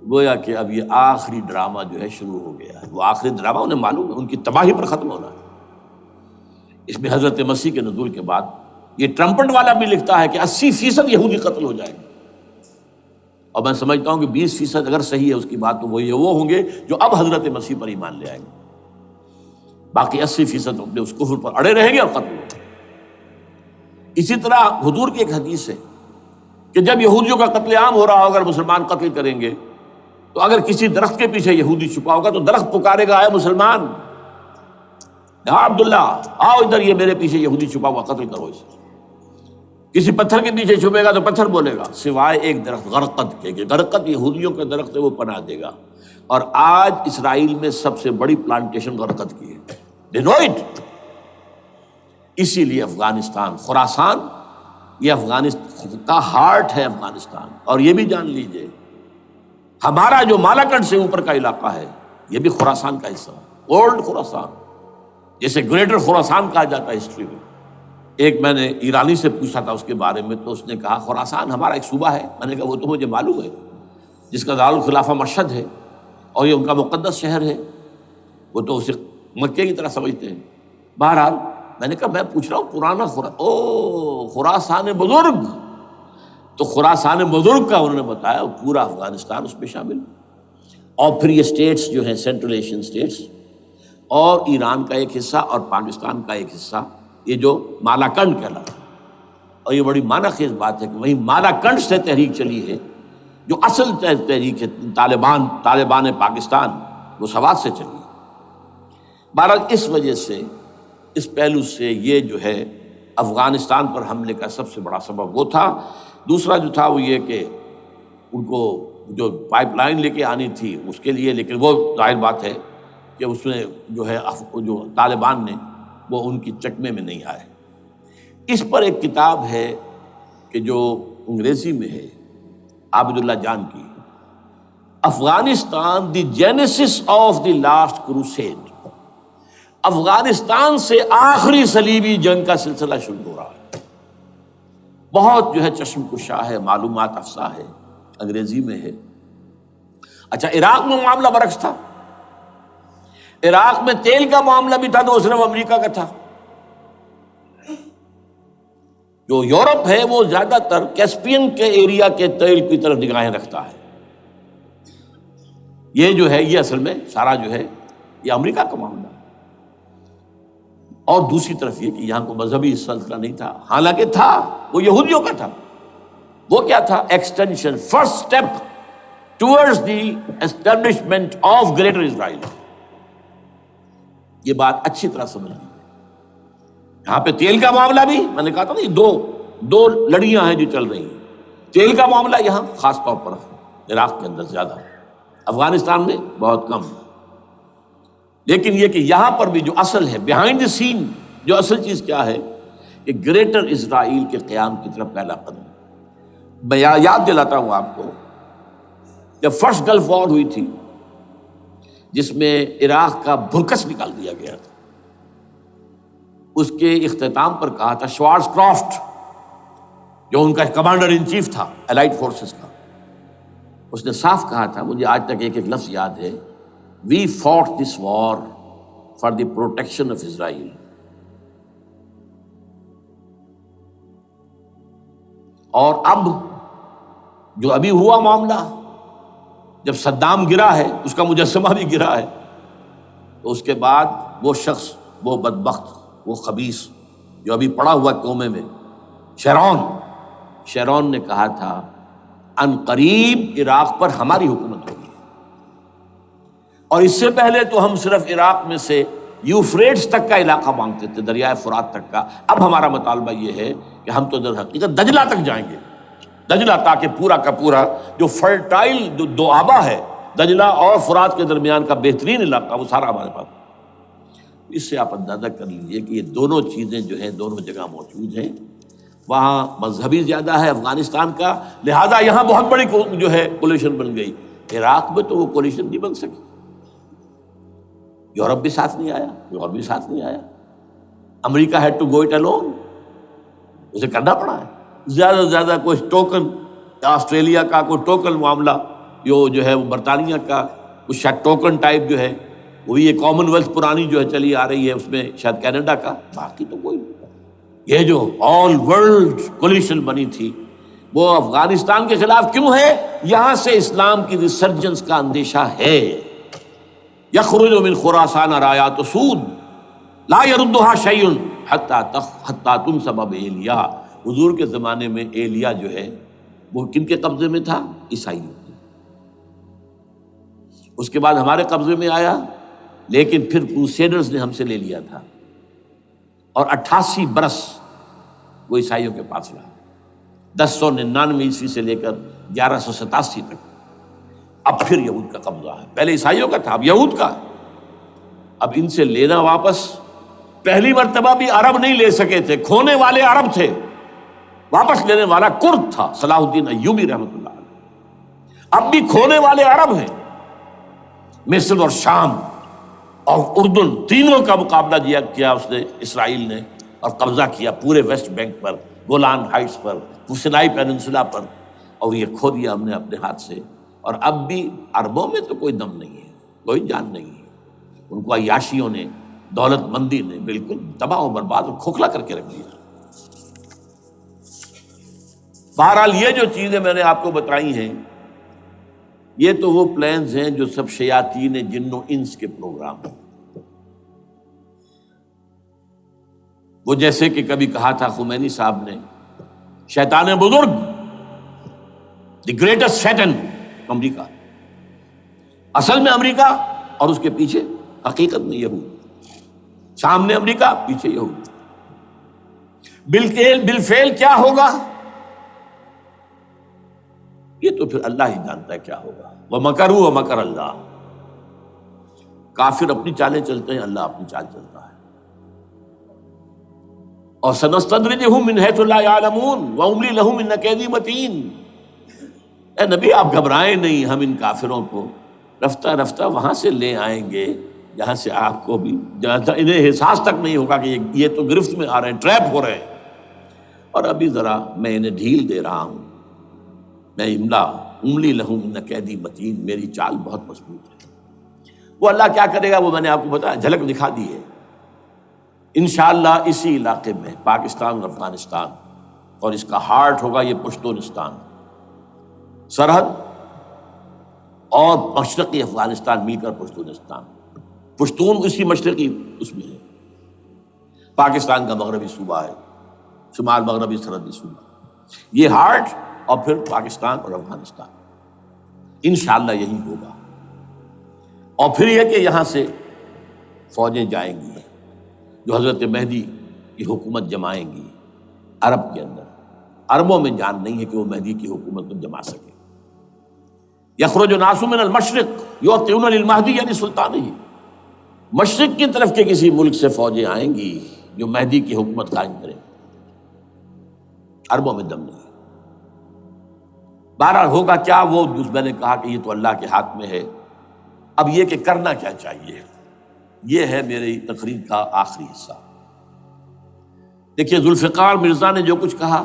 [SPEAKER 1] گویا کہ اب یہ آخری ڈرامہ جو ہے شروع ہو گیا ہے۔ وہ آخری ڈرامہ انہیں معلوم ہے، ان کی تباہی پر ختم ہونا ہے۔ اس میں حضرت مسیح کے نزول کے بعد یہ ٹرمپٹ والا بھی لکھتا ہے کہ 80% یہودی قتل ہو جائیں گے، اور میں سمجھتا ہوں کہ 20% اگر صحیح ہے اس کی بات، تو وہ ہوں گے جو اب حضرت مسیح پر ایمان لے آئیں گے، باقی 80% اپنے اس کفر پر اڑے رہیں گے اور قتل ہوں گے۔ اسی طرح حضور کی ایک حدیث ہے کہ جب یہودیوں کا قتل عام ہو رہا ہوگا، اگر مسلمان قتل کریں گے تو اگر کسی درخت کے پیچھے یہودی چھپا ہوگا تو درخت پکارے گا، اے مسلمان، یا عبداللہ آؤ ادھر، یہ میرے پیچھے یہودی چھپا ہوا، قتل کرو اسے۔ کسی پتھر کے پیچھے چھپے گا تو پتھر بولے گا، سوائے ایک درخت غرقد کے، کہ غرقد یہودیوں کا درخت ہے، وہ پناہ دے گا۔ اور آج اسرائیل میں سب سے بڑی پلانٹیشن غرقد کی ہے، دے نو اٹ۔ اسی لیے افغانستان، خراسان، یہ افغانستان کا ہارٹ ہے افغانستان۔ اور یہ بھی جان لیجئے، ہمارا جو مالاکنڈ سے اوپر کا علاقہ ہے یہ بھی خراسان کا حصہ ہے، اولڈ خراسان، جیسے گریٹر خراسان کہا جاتا ہے ہسٹری میں۔ ایک میں نے ایرانی سے پوچھا تھا اس کے بارے میں، تو اس نے کہا خراسان ہمارا ایک صوبہ ہے۔ میں نے کہا وہ تو مجھے معلوم ہے، جس کا دارالخلافہ مشہد ہے اور یہ ان کا مقدس شہر ہے، وہ تو اسے مکے کی طرح سمجھتے ہیں۔ بہرحال میں نے کہا میں پوچھ رہا ہوں پرانا خراسان بزرگ، تو خراسان بزرگ کا انہوں نے بتایا پورا افغانستان اس میں شامل، اور پھر یہ اسٹیٹس جو ہیں سینٹرل ایشین اسٹیٹس، اور ایران کا ایک حصہ اور پاکستان کا ایک حصہ، یہ جو مالاکنڈ کہلاتا ہے۔ اور یہ بڑی معنی خیز بات ہے کہ وہی مالاکنڈ سے تحریک چلی ہے، جو اصل تحریک ہے طالبان پاکستان، وہ سوات سے چلی ہے۔ بہرحال اس وجہ سے، اس پہلو سے یہ جو ہے افغانستان پر حملے کا سب سے بڑا سبب وہ تھا۔ دوسرا جو تھا وہ یہ کہ ان کو جو پائپ لائن لے کے آنی تھی اس کے لیے، لیکن وہ ظاہر بات ہے کہ اس میں جو ہے جو طالبان نے وہ ان کی چکمے میں نہیں آئے۔ اس پر ایک کتاب ہے کہ جو انگریزی میں ہے عابد اللہ جان کی، Afghanistan the genesis of the last crusade, Afghanistan سے آخری صلیبی جنگ کا سلسلہ شروع ہو رہا ہے۔ بہت جو ہے چشم کشا ہے، معلومات افزا ہے، انگریزی میں ہے۔ اچھا، عراق میں معاملہ برعکس تھا۔ عراق میں تیل کا معاملہ بھی تھا تو صرف امریکہ کا تھا۔ جو یورپ ہے وہ زیادہ تر کیسپین کے ایریا کے تیل کی طرف نگاہیں رکھتا ہے۔ یہ جو ہے یہ اصل میں سارا جو ہے یہ امریکہ کا معاملہ ہے۔ اور دوسری طرف یہ کہ یہاں کو مذہبی سلسلہ نہیں تھا، حالانکہ تھا، وہ یہودیوں کا تھا۔ وہ کیا تھا؟ Extension, first step towards the establishment of greater Israel. یہ بات اچھی طرح سمجھ لیجیے۔ یہاں پہ تیل کا معاملہ بھی، میں نے کہا تھا نا، دو لڑیاں ہیں جو چل رہی ہیں۔ تیل کا معاملہ یہاں خاص طور پر عراق کے اندر زیادہ، افغانستان میں بہت کم۔ لیکن یہ کہ یہاں پر بھی جو اصل ہے، بیہائنڈ دی سین، جو اصل چیز کیا ہے کہ گریٹر اسرائیل کے قیام کی طرف پہلا قدم۔ میں یاد دلاتا ہوں آپ کو، جب فرسٹ گلف وار ہوئی تھی جس میں عراق کا بھرکس نکال دیا گیا تھا، اس کے اختتام پر کہا تھا شوارز کرافٹ، جو ان کا کمانڈر ان چیف تھا الائڈ فورسز کا، اس نے صاف کہا تھا، مجھے آج تک ایک ایک لفظ یاد ہے، we fought this war for the protection of Israel. اور اب جو ابھی ہوا معاملہ، جب صدام گرا ہے، اس کا مجسمہ بھی گرا ہے، تو اس کے بعد وہ شخص، وہ بدبخت، وہ خبیث جو ابھی پڑا ہوا کومے میں، شیرون نے کہا تھا ان قریب عراق پر ہماری حکومت ہوگی۔ اور اس سے پہلے تو ہم صرف عراق میں سے یوفریٹس تک کا علاقہ مانگتے تھے، دریائے فرات تک کا۔ اب ہمارا مطالبہ یہ ہے کہ ہم تو در حقیقت دجلہ تک جائیں گے، دجلہ، تاکہ پورا کا پورا جو فرٹائل جو دو آبا ہے دجلہ اور فرات کے درمیان کا بہترین علاقہ، وہ سارا ہمارے پاس۔ اس سے آپ اندازہ کر لیجیے کہ یہ دونوں چیزیں جو ہیں دونوں جگہ موجود ہیں۔ وہاں مذہبی زیادہ ہے افغانستان کا، لہذا یہاں بہت بڑی جو ہے کولیشن بن گئی۔ عراق میں تو وہ کولیشن نہیں بن سکی، یورپ بھی ساتھ نہیں آیا، یورپ بھی ساتھ نہیں آیا، America had to go it alone, اسے کرنا پڑا ہے۔ زیادہ سے زیادہ کوئی ٹوکن، آسٹریلیا کا کوئی ٹوکن معاملہ جو ہے وہ برطانیہ کا کچھ شاید ٹوکن ٹائپ جو ہے وہ یہ کامن ویلتھ پرانی جو ہے چلی آ رہی ہے، اس میں شاید کینیڈا کا، باقی تو کوئی نہیں۔ یہ جو آل ورلڈ کولیشن بنی تھی وہ افغانستان کے خلاف کیوں ہے؟ یہاں سے اسلام کی ریسرجنس کا اندیشہ ہے۔ یخرج من خراسان رایات سود لا یردها شیء حتی تنصب ایلیا۔ حضور کے زمانے میں ایلیا جو ہے وہ کن کے قبضے میں تھا؟ عیسائیوں کے۔ اس کے بعد ہمارے قبضے میں آیا، لیکن پھر کروسیڈرز نے ہم سے لے لیا تھا، اور 88 برس وہ عیسائیوں کے پاس رہا، 1099 عیسوی سے لے کر 1187 تک۔ اب پھر یہود کا قبضہ ہے، پہلے عیسائیوں کا تھا، اب یہود کا۔ اب ان سے لینا واپس، پہلی مرتبہ بھی عرب نہیں لے سکے تھے، کھونے والے عرب تھے، واپس لینے والا کرد تھا، صلاح الدین ایوبی رحمۃ اللہ علیہ۔ اب بھی کھونے والے عرب ہیں، مصر اور شام اور اردن، تینوں کا مقابلہ کیا اس نے، اسرائیل نے، اور قبضہ کیا پورے ویسٹ بینک پر، گولان ہائٹس پر، سینائی پیننسولا پر، اور یہ کھو دیا ہم نے اپنے ہاتھ سے۔ اور اب بھی عربوں میں تو کوئی دم نہیں ہے، کوئی جان نہیں ہے، ان کو عیاشیوں نے، دولت مندی نے بالکل تباہ و برباد اور کھوکھلا کر کے رکھ دیا۔ بہرحال یہ جو چیزیں میں نے آپ کو بتائی ہیں، یہ تو وہ پلانز ہیں جو سب شیاطین جن و انس کے پروگرام ہیں۔ وہ جیسے کہ کبھی کہا تھا خمینی صاحب نے، شیطان بزرگ، دی گریٹسٹ شیطن، امریکہ، اصل میں امریکہ، اور اس کے پیچھے حقیقت میں یہود، سامنے امریکہ، پیچھے یہود۔ بالفعل کیا ہوگا یہ تو پھر اللہ ہی جانتا ہے کیا ہوگا۔ وَمَكَرُوا وَمَكَرَ اللَّهُ، کافر اپنی چالیں چلتے ہیں، اللہ اپنی چال چلتا ہے۔ اور سَنَسْتَدْرِجُهُم مِّنْ حَيْثُ لَا يَعْلَمُونَ وَأُمْلِي لَهُمْ إِنَّ كَيْدِي مَتِينٌ۔ اے نبی آپ گھبرائیں نہیں، ہم ان کافروں کو رفتہ رفتہ وہاں سے لے آئیں گے جہاں سے آپ کو بھی انہیں احساس تک نہیں ہوگا کہ یہ تو گرفت میں آ رہے ہیں، ٹریپ ہو رہے ہیں، اور ابھی ذرا میں انہیں ڈھیل دے رہا ہوں۔ میں املی لہم ان کیدی متین، میری چال بہت مضبوط ہے۔ وہ اللہ کیا کرے گا وہ میں نے آپ کو بتایا، جھلک دکھا دی ہے۔ انشاءاللہ اسی علاقے میں پاکستان اور افغانستان، اور اس کا ہارٹ ہوگا یہ پشتونستان، سرحد اور مشرقی افغانستان مل کر پشتونستان، پشتون اسی مشرقی اس میں ہے، پاکستان کا مغربی صوبہ ہے، شمال مغربی سرحدی صوبہ، یہ ہارٹ، اور پھر پاکستان اور افغانستان، انشاءاللہ یہی ہوگا۔ اور پھر یہ کہ یہاں سے فوجیں جائیں گی جو حضرت مہدی کی حکومت جمائیں گی عرب کے اندر۔ عربوں میں جان نہیں ہے کہ وہ مہدی کی حکومت کو جما سکے۔ یخرج ناس من المشرق یؤتون للمہدی، یعنی سلطان ہی، مشرق کی طرف کے کسی ملک سے فوجیں آئیں گی جو مہدی کی حکومت قائم کریں۔ عربوں میں دم نہیں۔ بہرحال ہوگا کیا، وہ میں نے کہا کہ یہ تو اللہ کے ہاتھ میں ہے۔ اب یہ کہ کرنا کیا چاہیے، یہ ہے میری تقریر کا آخری حصہ۔ دیکھیے ذوالفقار مرزا نے جو کچھ کہا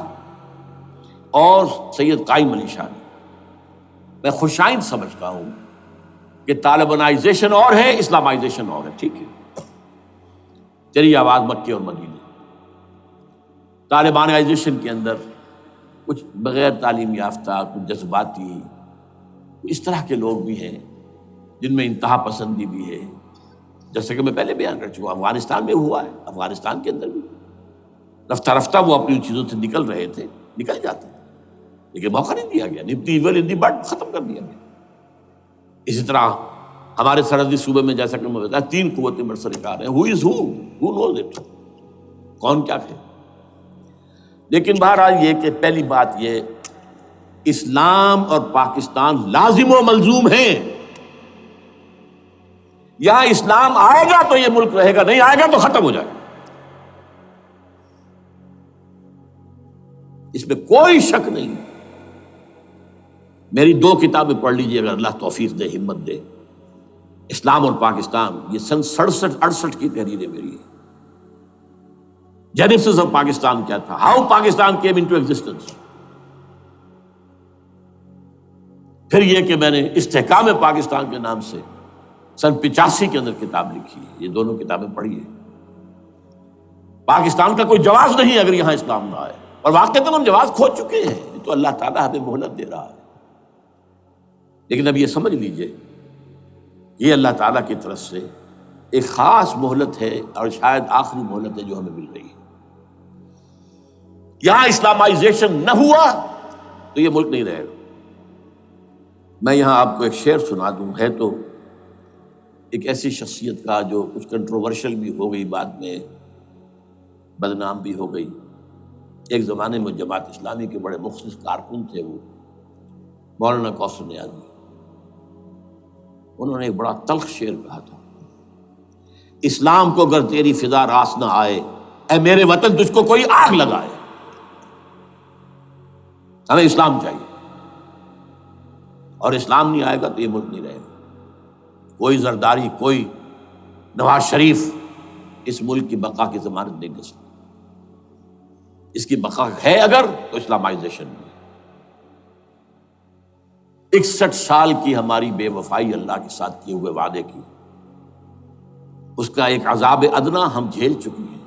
[SPEAKER 1] اور سید قائم علی شاہ نے، میں خوشائند سمجھتا ہوں کہ طالبانائزیشن اور ہے، اسلامائزیشن اور ہے، ٹھیک ہے، چلیے آواز مکے اور مدینے۔ طالبانائزیشن کے اندر کچھ بغیر تعلیم یافتہ، کچھ جذباتی، اس طرح کے لوگ بھی ہیں جن میں انتہا پسندی بھی ہے، جیسے کہ میں پہلے بیان کر چکا، افغانستان میں ہوا ہے، افغانستان کے اندر بھی رفتہ رفتہ وہ اپنی ان چیزوں سے نکل رہے تھے، نکل جاتے ہیں، لیکن موقع نہیں دیا گیا، nip the evil in the bud, ختم کر دیا گیا۔ اسی طرح ہمارے سرحدی صوبے میں جیسا کہ میں بتایا 3 قوتیں برسرکار ہیں، who knows it، کون کیا ہے۔ لیکن بہرحال یہ کہ پہلی بات یہ، اسلام اور پاکستان لازم و ملزوم ہیں۔ یہاں اسلام آئے گا تو یہ ملک رہے گا، نہیں آئے گا تو ختم ہو جائے گا، اس میں کوئی شک نہیں۔ میری 2 کتابیں پڑھ لیجیے اگر اللہ توفیق دے، ہمت دے، اسلام اور پاکستان، یہ سن 67-68 کی تحریر ہے میری۔ جینیسس آف پاکستان کیا تھا، how Pakistan came into existence, پھر یہ کہ میں نے استحکام پاکستان کے نام سے سن 85 کے اندر کتاب لکھی ہے، یہ دونوں کتابیں پڑھی ہیں۔ پاکستان کا کوئی جواز نہیں اگر یہاں اسلام نہ آئے، اور واقعتاً ہم جواز کھو چکے ہیں، یہ تو اللہ تعالیٰ ہمیں مہلت دے رہا ہے۔ لیکن اب یہ سمجھ لیجئے یہ اللہ تعالیٰ کی طرف سے ایک خاص مہلت ہے، اور شاید آخری مہلت ہے جو ہمیں مل رہی ہے۔ یہاں اسلامائزیشن نہ ہوا تو یہ ملک نہیں رہے گا۔ میں یہاں آپ کو ایک شعر سنا دوں، ہے تو ایک ایسی شخصیت کا جو کچھ کنٹروورشل بھی ہو گئی، بعد میں بدنام بھی ہو گئی۔ ایک زمانے میں جماعت اسلامی کے بڑے مخلص کارکن تھے وہ، مولانا کوثر نیازی۔ انہوں نے ایک بڑا تلخ شعر کہا تھا، اسلام کو اگر تیری فضا راس نہ آئے، اے میرے وطن تجھ کو کوئی آگ لگائے۔ ہمیں اسلام چاہیے، اور اسلام نہیں آئے گا تو یہ ملک نہیں رہے گا۔ کوئی زرداری، کوئی نواز شریف اس ملک کی بقا کی ضمانت نہیں دے سکتا۔ اس کی بقا ہے اگر تو اسلامائزیشن نہیں ہے۔ 61 سال کی ہماری بے وفائی اللہ کے ساتھ کیے ہوئے وعدے کی، اس کا ایک عذاب ادنا ہم جھیل چکے ہیں۔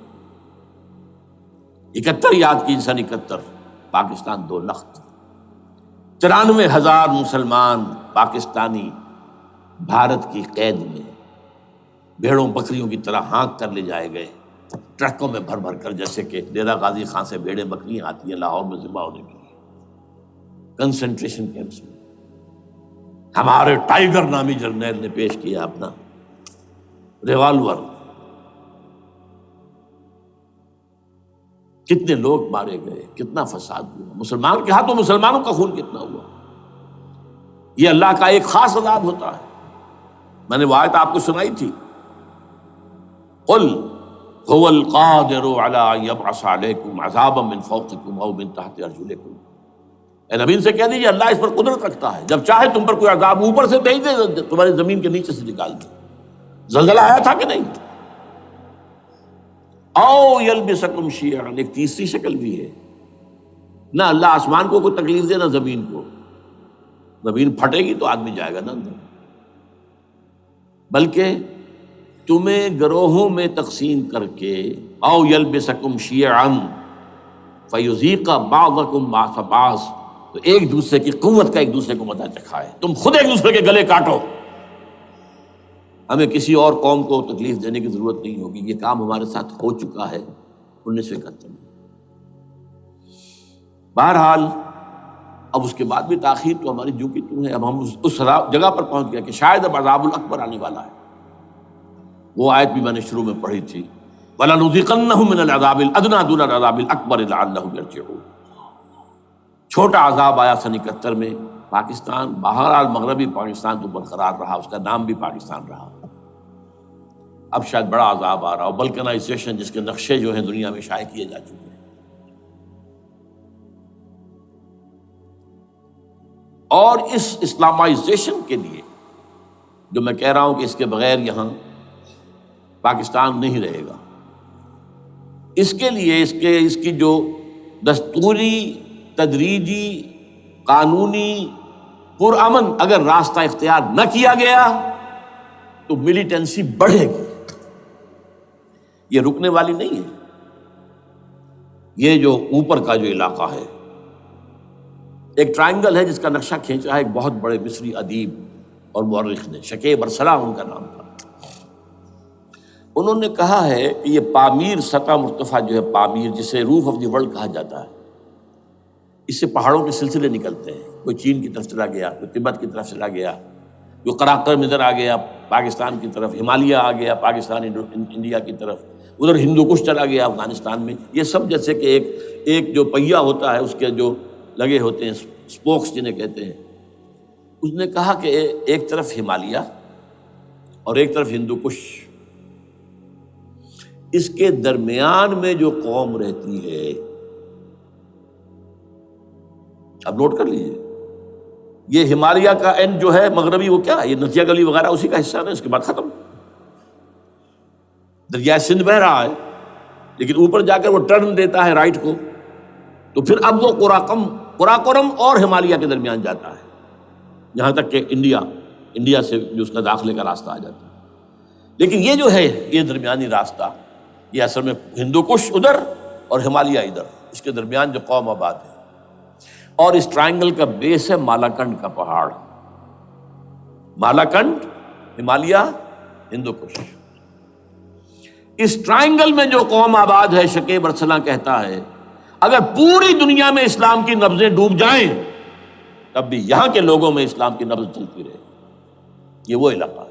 [SPEAKER 1] 71 یاد کی، سن 71 پاکستان 2 لخت، 93,000 مسلمان پاکستانی بھارت کی قید میں بھیڑوں بکریوں کی طرح ہانک کر لے جائے گئے، ٹرکوں میں بھر بھر کر، جیسے کہ ڈیرہ غازی خان سے بھیڑیں بکریاں آتی ہیں لاہور میں ذبح ہونے کے لیے، کنسنٹریشن کیمپس میں۔ ہمارے ٹائیگر نامی جرنیل نے پیش کیا اپنا ریوالور، کتنے لوگ مارے گئے، کتنا فساد ہوا، مسلمان کے ہاتھوں مسلمانوں کا خون کتنا ہوا۔ یہ اللہ کا ایک خاص عذاب ہوتا ہے۔ میں نے وہ آیت آپ کو سنائی تھی، قل هو القادر على ان يبعث عليكم عذابا من فوقكم او من تحت ارجلكم۔ اے نبی سے کہہ دیجیے اللہ اس پر قدرت رکھتا ہے، جب چاہے تم پر کوئی عذاب اوپر سے بھیج دے، تمہاری زمین کے نیچے سے نکال دے۔ زلزلہ آیا تھا کہ نہیں؟ او یلبسکم شیعا، ایک تیسری شکل بھی ہے، نہ اللہ آسمان کو کوئی تکلیف دے نہ زمین کو، زمین پھٹے گی تو آدمی جائے گا نا اندر، بلکہ تمہیں گروہوں میں تقسیم کر کے، او یلبسکم شیعا فیذیق بعضکم بعض بعض، تو ایک دوسرے کی قوت کا ایک دوسرے کو مزہ چکھائے، تم خود ایک دوسرے کے گلے کاٹو۔ ہمیں کسی اور قوم کو تکلیف دینے کی ضرورت نہیں ہوگی، یہ کام ہمارے ساتھ ہو چکا ہے 1971 میں۔ بہرحال اب اس کے بعد بھی تاخیر تو ہماری جو کی تو ہے، اب ہم اس جگہ پر پہنچ گئے کہ شاید اب عذاب الاکبر آنے والا ہے۔ وہ آیت بھی میں نے شروع میں پڑھی تھی، وَلَنُذِيقَنَّهُم مِّنَ الْعَذَابِ الْأَدْنَىٰ دُونَ الْعَذَابِ الْأَكْبَرِ لَعَلَّهُمْ يَرْجِعُونَ۔ چھوٹا عذاب آیا سن 71 میں پاکستان، بہرحال مغربی پاکستان تو برقرار رہا، اس کا نام بھی پاکستان رہا۔ اب شاید بڑا عذاب آ رہا ہو، بلکنائزیشن جس کے نقشے جو ہیں دنیا میں شائع کیے جا چکے ہیں۔ اور اس اسلامائزیشن کے لیے جو میں کہہ رہا ہوں کہ اس کے بغیر یہاں پاکستان نہیں رہے گا، اس کے لیے اس کی جو دستوری، تدریجی، قانونی، پرامن اگر راستہ اختیار نہ کیا گیا تو ملیٹنسی بڑھے گی، یہ رکنے والی نہیں ہے۔ یہ جو اوپر کا جو علاقہ ہے، ایک ٹرائنگل ہے جس کا نقشہ کھینچا ہے ایک بہت بڑے مصری ادیب اور مورخ نے، شکیب ارسلان ان کا نام تھا۔ انہوں نے کہا ہے کہ یہ پامیر، سطح مرتفع جو ہے پامیر، جسے روف آف دی ورلڈ کہا جاتا ہے، اس سے پہاڑوں کے سلسلے نکلتے ہیں، کوئی چین کی طرف چلا گیا، کوئی تبت کی طرف چلا گیا، جو قراقرم ادھر آ گیا پاکستان کی طرف، ہمالیہ آ گیا پاکستان انڈیا کی طرف، ادھر ہندو کش چلا گیا افغانستان میں۔ یہ سب جیسے کہ ایک جو پہیا ہوتا ہے اس کے جو لگے ہوتے ہیں اسپوکس جنہیں کہتے ہیں۔ اس نے کہا کہ ایک طرف ہمالیہ اور ایک طرف ہندو کش، اس کے درمیان میں جو قوم رہتی ہے، اب نوٹ کر لیجیے، یہ ہمالیہ کا اینڈ جو ہے مغربی، وہ کیا ہے، یہ نتیا گلی وغیرہ اسی کا حصہ ہے، اس کے بعد ختم، دریائے سندھ بہ رہا ہے، لیکن اوپر جا کر وہ ٹرن دیتا ہے رائٹ کو، تو پھر اب وہ قراقرم اور ہمالیہ کے درمیان جاتا ہے۔ یہاں تک کہ انڈیا سے جو اس کا داخلے کا راستہ آ جاتا ہے۔ لیکن یہ جو ہے یہ درمیانی راستہ، یہ اصل میں ہندو کش ادھر اور ہمالیہ ادھر، اس کے درمیان جو قوم آباد ہے، اور اس ٹرائنگل کا بیس ہے مالاکنڈ کا پہاڑ، مالاکنڈ، ہمالیہ، ہندو کش۔ اس ٹرائنگل میں جو قوم آباد ہے، شکیب ارسلان کہتا ہے اگر پوری دنیا میں اسلام کی نبضیں ڈوب جائیں تب بھی یہاں کے لوگوں میں اسلام کی نبض چلتی رہے گی۔ یہ وہ علاقہ ہے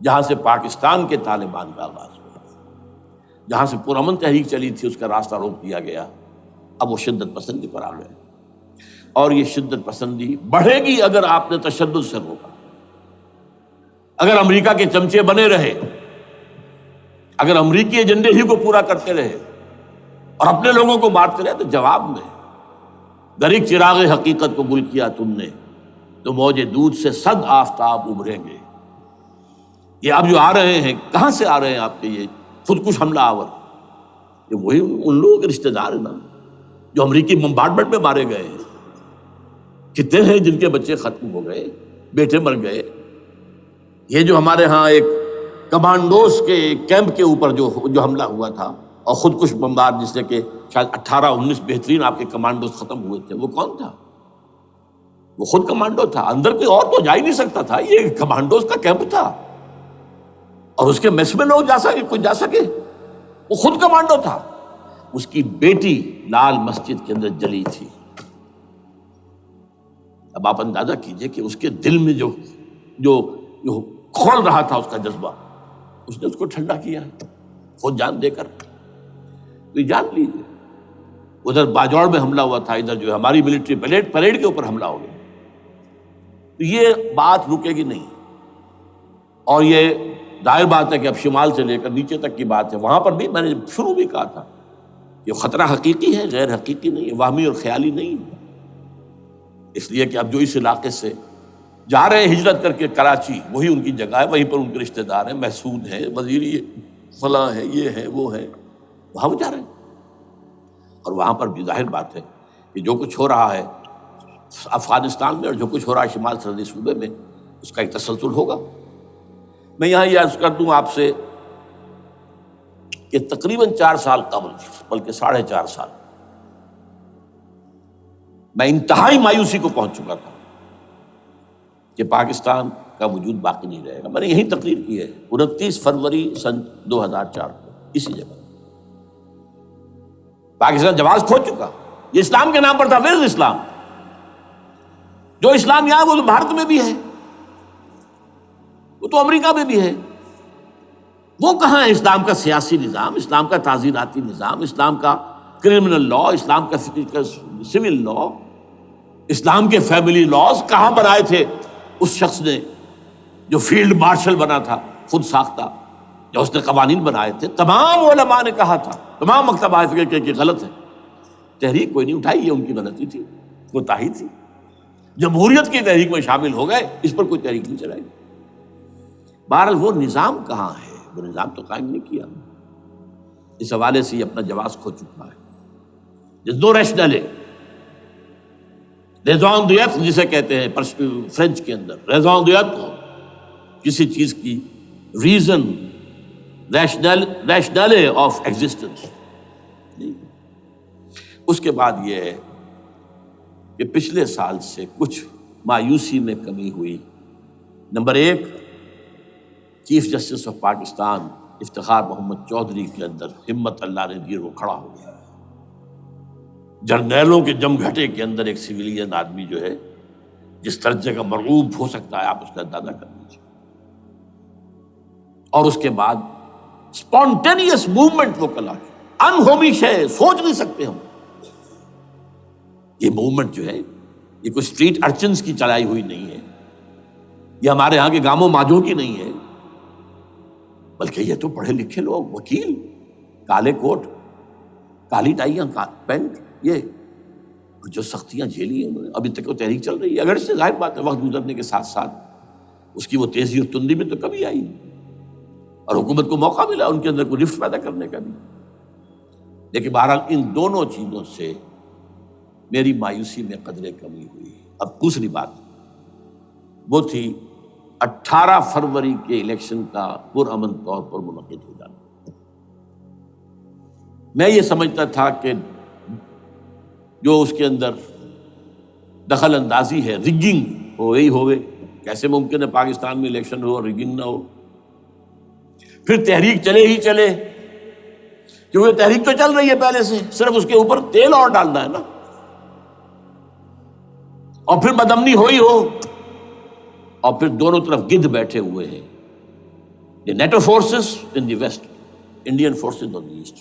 [SPEAKER 1] جہاں سے پاکستان کے طالبان کا آغاز ہوا، جہاں سے پرامن تحریک چلی تھی، اس کا راستہ روک دیا گیا۔ اب وہ شدت پسندی پر آ گئے، اور یہ شدت پسندی بڑھے گی اگر آپ نے تشدد سے روکا، اگر امریکہ کے چمچے بنے رہے، اگر امریکی ایجنڈے ہی کو پورا کرتے رہے اور اپنے لوگوں کو مارتے رہے، تو جواب میں گرگ چراغ حقیقت کو گل کیا تم نے تو موج دودھ سے صد آفتاب ابھریں گے۔ یہ اب جو آ رہے ہیں، کہاں سے آ رہے ہیں آپ کے یہ خودکش حملہ آور؟ یہ وہی ان لوگوں کے رشتہ دار ہیں نا جو امریکی بمبارڈمنٹ میں مارے گئے ہیں۔ کتنے ہیں جن کے بچے ختم ہو گئے، بیٹے مر گئے۔ یہ جو ہمارے ہاں ایک کمانڈوز کے کیمپ کے اوپر جو حملہ ہوا تھا اور خودکش بمبار، جس سے کہ شاید 18-19 بہترین آپ کے کمانڈوز ختم ہوئے تھے، وہ کون تھا؟ وہ خود کمانڈو تھا، اندر کوئی اور تو جا ہی نہیں سکتا تھا، یہ کمانڈوز کا کیمپ تھا، اور اس کے میس میں لوگ کوئی جا سکے؟ وہ خود کمانڈو تھا۔ اس کی بیٹی لال مسجد کے اندر جلی تھی۔ اب آپ اندازہ کیجئے کہ اس کے دل میں جو کھول رہا تھا اس کا جذبہ، اس نے اس کو ٹھنڈا کیا خود جان دے کر۔ تو یہ جان لیجیے، ادھر باجوڑ میں حملہ ہوا تھا، ادھر جو ہے ہماری ملٹری پریڈ کے اوپر حملہ ہو گیا۔ تو یہ بات رکے گی نہیں، اور یہ ظاہر بات ہے کہ اب شمال سے لے کر نیچے تک کی بات ہے۔ وہاں پر بھی میں نے شروع بھی کہا تھا یہ خطرہ حقیقی ہے، غیر حقیقی نہیں ہے، وہمی اور خیالی نہیں ہے۔ اس لیے کہ اب جو اس علاقے سے جا رہے ہیں ہجرت کر کے کراچی، وہی ان کی جگہ ہے، وہیں پر ان کے رشتہ دار ہیں، محسود ہیں، وزیری فلاں ہیں، یہ ہیں، وہ ہیں، وہاں وہ جا رہے ہیں۔ اور وہاں پر بھی ظاہر بات ہے کہ جو کچھ ہو رہا ہے افغانستان میں اور جو کچھ ہو رہا ہے شمال سرحدی صوبے میں، اس کا ایک تسلسل ہوگا۔ میں یہاں یہ عرض کر دوں آپ سے کہ تقریباً 4 سال قبل، بلکہ 4.5 سال، میں انتہائی مایوسی کو پہنچ چکا تھا کہ پاکستان کا وجود باقی نہیں رہے گا۔ میں نے یہی تقریر کی ہے 29 فروری سن 2004 کو، اسی جگہ۔ پاکستان جواز کھو چکا، یہ اسلام کے نام پر تھا۔ ویئر از اسلام؟ جو اسلام یہاں وہ تو بھارت میں بھی ہے، وہ تو امریکہ میں بھی ہے۔ وہ کہاں ہے اسلام کا سیاسی نظام، اسلام کا تعزیراتی نظام، اسلام کا کرمنل لا، اسلام کا سول لا، اسلام کے فیملی لاز کہاں بنائے تھے اس شخص نے جو فیلڈ مارشل بنا تھا، خود ساختہ، جو اس نے قوانین بنائے تھے؟ تمام علماء نے کہا تھا، تمام مکتبہ فکر کہ غلط ہے، تحریک کوئی نہیں اٹھائی، یہ ان کی غلطی تھی، کوتاہی تھی۔ جمہوریت کی تحریک میں شامل ہو گئے، اس پر کوئی تحریک نہیں چلائی۔ بہرحال وہ نظام کہاں ہے؟ وہ نظام تو قائم نہیں کیا۔ اس حوالے سے یہ اپنا جواز کھو چکا ہے۔ There's no rationale، raison d'être جسے کہتے ہیں فرینچ کے اندر، raison d'être، کسی چیز کی ریزن، rationale آف ایگزسٹنس۔ اس کے بعد یہ ہے کہ پچھلے سال سے کچھ مایوسی میں کمی ہوئی۔ Number 1، chief justice of Pakistan Iftikhar Muhammad Chaudhry کے اندر ہمت اللہ نے دی، وہ کھڑا ہو گیا۔ جرنیلوں کے جم گھٹے کے اندر ایک سویلین آدمی جو ہے جس درجے کا مرعوب ہو سکتا ہے، آپ اس کا اندازہ کر لیجیے۔ اور اس کے بعد اسپونٹینیس موومنٹ وہ کلا ہے، انہومیش ہے، سوچ نہیں سکتے ہم۔ یہ موومنٹ جو ہے یہ کوئی اسٹریٹ ارچنز کی چلائی ہوئی نہیں ہے، یہ ہمارے ہاں کے گاموں ماجوں کی نہیں ہے، بلکہ یہ تو پڑھے لکھے لوگ، وکیل، کالے کوٹ، کالی ٹائیاں، پینٹ، یہ جو سختیاں جھیلی ہیں انہوں نے، ابھی تک وہ تحریک چل رہی ہے۔ اگر اس سے ظاہر بات ہے وقت گزرنے کے ساتھ ساتھ اس کی وہ تیزی اور تندی میں تو کمی آئی، اور حکومت کو موقع ملا ان کے اندر کوئی رفت پیدا کرنے کا بھی۔ لیکن بہرحال ان دونوں چیزوں سے میری مایوسی میں قدرے کمی ہوئی۔ اب دوسری بات وہ تھی 18 فروری کے الیکشن کا پرامن طور پر منعقد ہو جانا۔ میں یہ سمجھتا تھا کہ جو اس کے اندر دخل اندازی ہے، ریگنگ ہو گئی ہوگی، کیسے ممکن ہے پاکستان میں الیکشن ہو اور ریگنگ نہ ہو؟ پھر تحریک چلے ہی چلے، کیونکہ تحریک تو چل رہی ہے پہلے سے، صرف اس کے اوپر تیل اور ڈالنا ہے نا، اور پھر بدامنی ہوئی ہو، اور پھر دونوں طرف گدھ بیٹھے ہوئے ہیں، the NATO forces in the west, Indian forces on the east,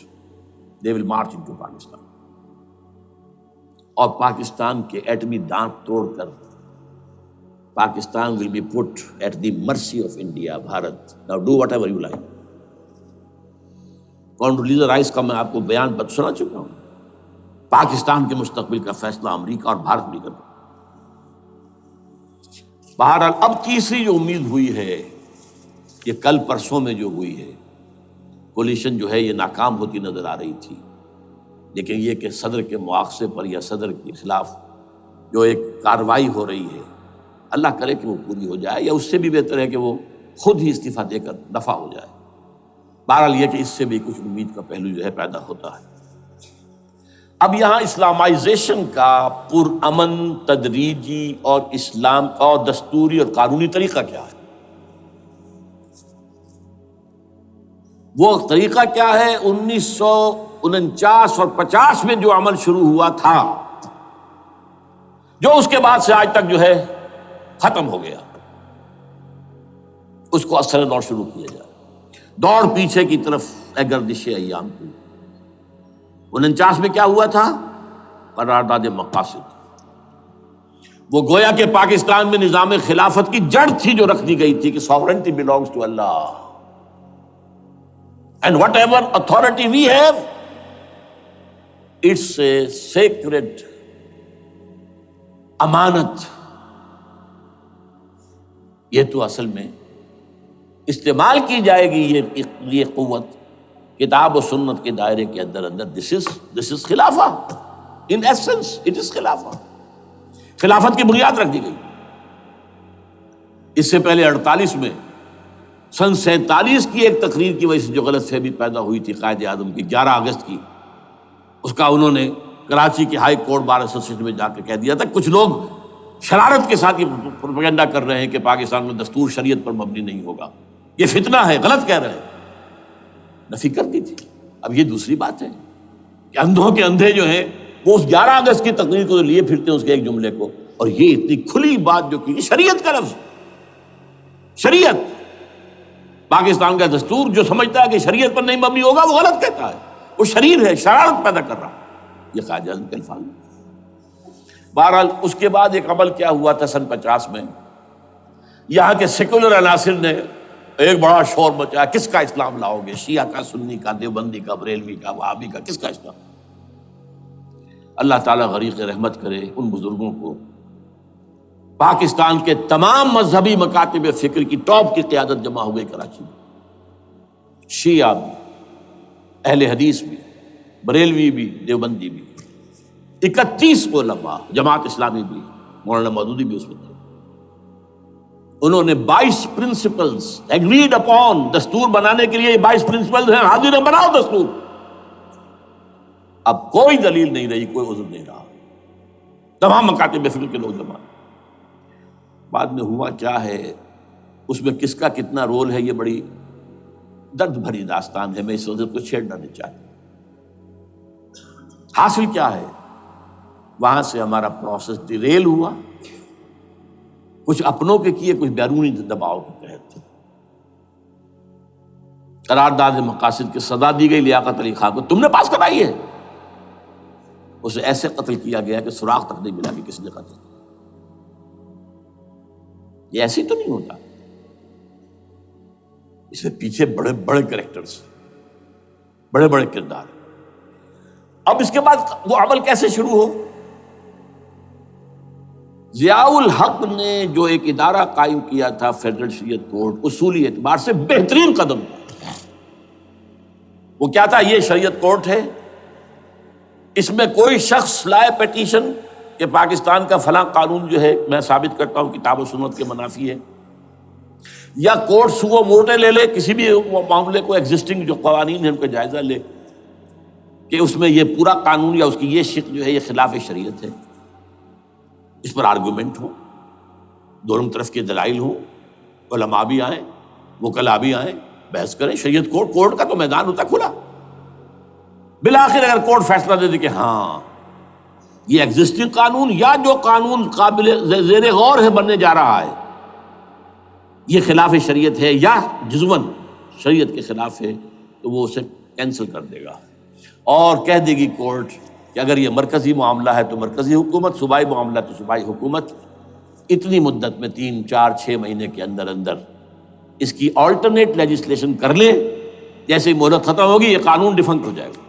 [SPEAKER 1] they will march into Pakistan، اور پاکستان کے ایٹمی دانت توڑ کر Pakistan will be put at the mercy of India، Bharat. Now do whatever you like۔ Condoleezza Rice کا میں آپ کو بیان سنا چکا ہوں، پاکستان کے مستقبل کا فیصلہ امریکہ اور بھارت بھی کرتا۔ بہرحال اب تیسری جو امید ہوئی ہے، یہ کل پرسوں میں جو ہوئی ہے، کولیشن جو ہے یہ ناکام ہوتی نظر آ رہی تھی، لیکن یہ کہ صدر کے مواخذے پر یا صدر کے خلاف جو ایک کارروائی ہو رہی ہے، اللہ کرے کہ وہ پوری ہو جائے، یا اس سے بھی بہتر ہے کہ وہ خود ہی استعفیٰ دے کر دفع ہو جائے۔ بہرحال یہ کہ اس سے بھی کچھ امید کا پہلو جو ہے پیدا ہوتا ہے۔ اب یہاں اسلامائزیشن کا پرامن، تدریجی اور اسلام اور دستوری اور قانونی طریقہ کیا ہے؟ وہ طریقہ کیا ہے؟ 1949 اور 50 میں جو عمل شروع ہوا تھا، جو اس کے بعد سے آج تک جو ہے ختم ہو گیا، اس کو اثر دور شروع کیا جائے، دوڑ پیچھے کی طرف اے گردش ایام کی۔ 49 میں کیا ہوا تھا؟ قرارداد مقاصد، وہ گویا کہ پاکستان میں نظام خلافت کی جڑ تھی جو رکھ دی گئی تھی کہ sovereignty belongs to Allah and whatever authority we have, it's a sacred امانت۔ یہ تو اصل میں استعمال کی جائے گی یہ قوت کتاب و سنت کے دائرے کے اندر this is خلافہ، in essence it is خلافہ۔ خلافت کی بنیاد رکھ دی گئی۔ اس سے پہلے 48 میں سن 47 کی ایک تقریر کی وجہ سے جو غلط فہمی پیدا ہوئی تھی قائد اعظم کی 11 اگست کی، اس کا انہوں نے کراچی کی ہائی کورٹ بار ایسوسیشن میں جا کے کہہ دیا تھا، کچھ لوگ شرارت کے ساتھ یہ پروپیگنڈا کر رہے ہیں کہ پاکستان میں دستور شریعت پر مبنی نہیں ہوگا، یہ فتنہ ہے، غلط کہہ رہے ہیں، نفی کر دی تھی۔ اب یہ دوسری بات ہے کہ اندھوں کے اندھے جو ہیں وہ اس 11 اگست کی تقریر کو لیے پھرتے ہیں، اس کے ایک جملے کو، اور یہ اتنی کھلی بات جو کی شریعت کا لفظ، شریعت، پاکستان کا دستور جو سمجھتا ہے کہ شریعت پر نہیں مبنی ہوگا وہ غلط کہتا ہے، وہ شریر ہے، شرارت پیدا کر رہا، یہ قائد اعظم کے الفاظ۔ بہرحال اس کے بعد ایک عمل کیا ہوا تھا سن 50 میں، یہاں کے سیکولر عناصر نے ایک بڑا شور مچایا، کس کا اسلام لاؤ گے؟ شیعہ کا، سنی کا، دیوبندی کا، بریلوی کا، وہابی کا، کس کا اسلام؟ اللہ تعالیٰ غریق رحمت کرے ان بزرگوں کو، پاکستان کے تمام مذہبی مکاتب فکر کی ٹاپ کی قیادت جمع ہو گئی کراچی میں، شیعہ بھی، اہل حدیث بھی، بریلوی بھی، دیوبندی بھی، 31 علماء، جماعت اسلامی بھی، مولانا مودودی بھی اس میں تھے۔ انہوں نے 22 پرنسپلز ایگریڈ اپون، دستور بنانے کے لیے یہ 22 پرنسپلز ہیں، حاضر ہیں، بناؤ دستور۔ اب کوئی دلیل نہیں رہی، کوئی عذر نہیں رہا، تمام مکاتب فکر کے لوگ جمع۔ بعد میں ہوا کیا ہے، اس میں کس کا کتنا رول ہے، یہ بڑی درد بھری داستان ہے، میں اس وجہ کو چھیڑنا نہیں چاہتا۔ حاصل کیا ہے، وہاں سے ہمارا پروسیس ڈیریل ہوا، کچھ اپنوں کے کیے، کچھ بیرونی دباؤ کے تحت۔ قرارداد مقاصد کی سزا دی گئی لیاقت علی خان کو، تم نے پاس کرائی ہے، اسے ایسے قتل کیا گیا کہ سراغ تک نہیں ملا کہ کس نے قتل کیا۔ یہ ایسے تو نہیں ہوتا، اس میں پیچھے بڑے بڑے کریکٹرز، بڑے بڑے کردار۔ اب اس کے بعد وہ عمل کیسے شروع ہو؟ ضیاء الحق نے جو ایک ادارہ قائم کیا تھا فیڈرل شریعت کورٹ، اصولی اعتبار سے بہترین قدم تھا۔ وہ کیا تھا؟ یہ شریعت کورٹ ہے، اس میں کوئی شخص لائے پیٹیشن کہ پاکستان کا فلاں قانون جو ہے میں ثابت کرتا ہوں کتاب و سنت کے منافی ہے، یا کورٹ سو موٹے لے لے کسی بھی معاملے کو، ایگزسٹنگ جو قوانین ہیں ان کا جائزہ لے کہ اس میں یہ پورا قانون یا اس کی یہ شق جو ہے یہ خلاف شریعت ہے، اس پر آرگومنٹ ہو، دونوں طرف کے دلائل ہوں، علماء بھی آئیں، وکلاء بھی آئیں، بحث کریں، شریعت کورٹ کا تو میدان ہوتا کھلا۔ بالآخر اگر کورٹ فیصلہ دے دے کہ ہاں یہ ایگزسٹنگ قانون یا جو قانون قابل زیر غور ہے بننے جا رہا ہے یہ خلاف شریعت ہے یا جزوً شریعت کے خلاف ہے، تو وہ اسے کینسل کر دے گا اور کہہ دے گی کورٹ کہ اگر یہ مرکزی معاملہ ہے تو مرکزی حکومت، صوبائی معاملہ تو صوبائی حکومت، اتنی مدت میں 3 4 6 مہینے کے اندر اندر اس کی آلٹرنیٹ لیجسلیشن کر لے، جیسے ہی مہلت ختم ہوگی یہ قانون ڈیفنکٹ ہو جائے گا۔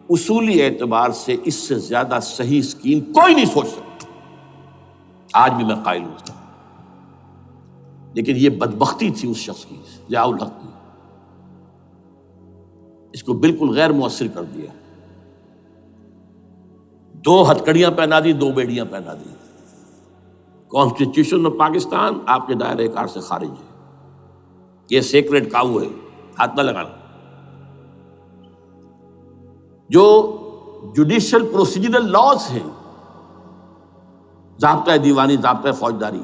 [SPEAKER 1] اصولی اعتبار سے اس سے زیادہ صحیح اسکیم کوئی نہیں سوچ سکتا، آج بھی میں قائل ہوں، لیکن یہ بدبختی تھی اس شخص کی، ضیاء الحق کی، اس کو بالکل غیر مؤثر کر دیا، 2 ہتھکڑیاں پہنا دی، 2 بیڑیاں پہنا دی۔ کانسٹیٹیوشن آف پاکستان آپ کے دائرۂ کار سے خارج ہے، یہ سیکریٹ کاؤ ہے، ہاتھ نہ لگانا۔ جو جوڈیشل پروسیجرل لاز ہیں، ضابطۂ دیوانی، ضابطۂ فوجداری،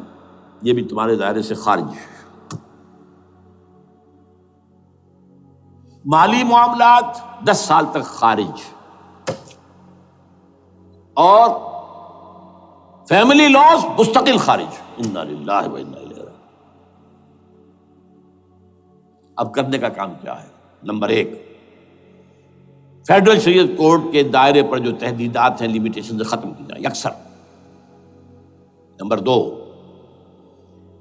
[SPEAKER 1] یہ بھی تمہارے دائرے سے خارج ہے۔ مالی معاملات 10 سال تک خارج، اور فیملی لاز مستقل خارج۔ انا للہ و انا الیہ راجعون۔ اب کرنے کا کام کیا ہے؟ نمبر 1، فیڈرل شریعت کورٹ کے دائرے پر جو تحدیدات ہیں، لیمیٹیشن ختم کی جائیں یکسر۔ نمبر 2،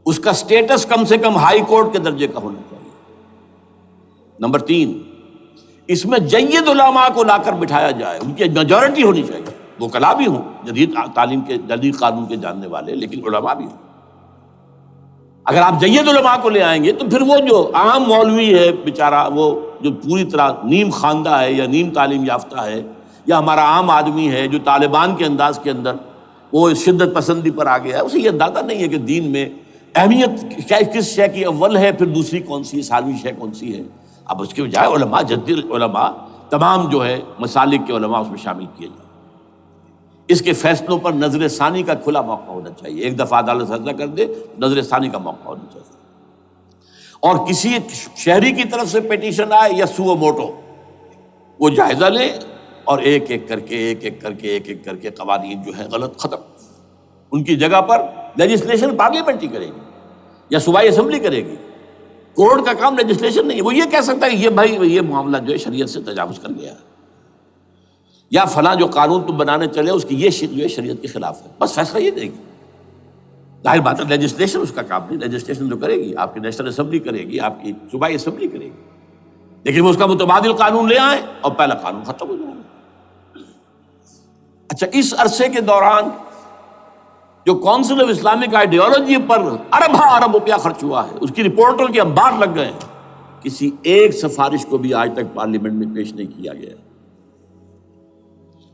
[SPEAKER 1] اس کا سٹیٹس کم سے کم ہائی کورٹ کے درجے کا ہونا چاہیے۔ نمبر 3، اس میں جید علماء کو لا کر بٹھایا جائے، ان کی میجورٹی ہونی چاہیے، وکلاء بھی ہوں، جدید تعلیم کے جدید قانون کے جاننے والے، لیکن علماء بھی ہوں۔ اگر آپ جید علماء کو لے آئیں گے تو پھر وہ جو عام مولوی ہے بیچارہ، وہ جو پوری طرح نیم خواندہ ہے یا نیم تعلیم یافتہ ہے، یا ہمارا عام آدمی ہے جو طالبان کے انداز کے اندر وہ شدت پسندی پر آ گیا ہے، اسے یہ اندازہ نہیں ہے کہ دین میں اہمیت کس شے کی اول ہے، پھر دوسری کون سی، ثانوی شے کون سی ہے۔ اب اس کے بجائے علماء، جدید علماء، تمام جو ہے مسالک کے علماء اس میں شامل کیے جائیں۔ اس کے فیصلوں پر نظر ثانی کا کھلا موقع ہونا چاہیے، ایک دفعہ عدالت فیصلہ کر دے، نظر ثانی کا موقع ہونا چاہیے، اور کسی شہری کی طرف سے پیٹیشن آئے یا سو موٹو، وہ جائزہ لے اور ایک ایک کر کے قوانین جو ہے غلط ختم، ان کی جگہ پر لیجسلیشن پارلیمنٹ ہی کرے گی یا صوبائی اسمبلی کرے گی۔ کورٹ کا کام لیجسلیشن نہیں ہے، وہ یہ کہہ سکتا ہے کہ یہ بھائی یہ معاملہ جو ہے شریعت سے تجاوز کر گیا ہے، یا فلاں جو قانون تم بنانے چلے اس کی یہ شق جو ہے شریعت کے خلاف ہے، بس فیصلہ یہ دے گی۔ ظاہر بات ہے لیجسلیشن اس کا کام نہیں، لیجسلیشن جو کرے گی آپ کی نیشنل اسمبلی کرے گی، آپ کی صوبائی اسمبلی کرے گی، لیکن وہ اس کا متبادل قانون لے آئیں اور پہلا قانون ختم ہو جائے گا۔ اچھا، اس عرصے کے دوران جو کونسل آف اسلامک آئیڈیالوجی پر ارب روپیہ خرچ ہوا ہے، اس کی رپورٹوں کے انبار لگ گئے ہیں، کسی ایک سفارش کو بھی آج تک پارلیمنٹ میں پیش نہیں کیا گیا،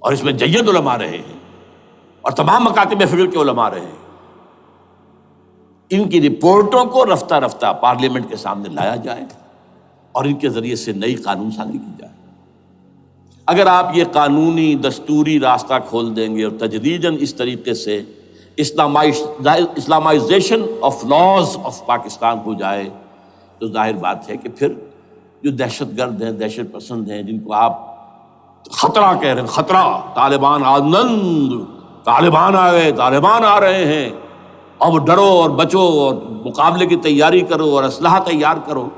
[SPEAKER 1] اور اس میں جید علماء رہے ہیں اور تمام مکاتب فکر کے علماء رہے ہیں۔ ان کی رپورٹوں کو رفتہ رفتہ پارلیمنٹ کے سامنے لایا جائے اور ان کے ذریعے سے نئی قانون سازی کی جائے۔ اگر آپ یہ قانونی دستوری راستہ کھول دیں گے اور تجدیداً اس طریقے سے Islamisation of laws of Pakistan ہو جائے تو ظاہر بات ہے کہ پھر جو دہشت گرد ہیں، دہشت پسند ہیں، جن کو آپ خطرہ کہہ رہے ہیں، خطرہ، طالبان آنند، طالبان آ گئے، طالبان آ رہے ہیں، اب ڈرو اور بچو اور مقابلے کی تیاری کرو اور اسلحہ تیار کرو،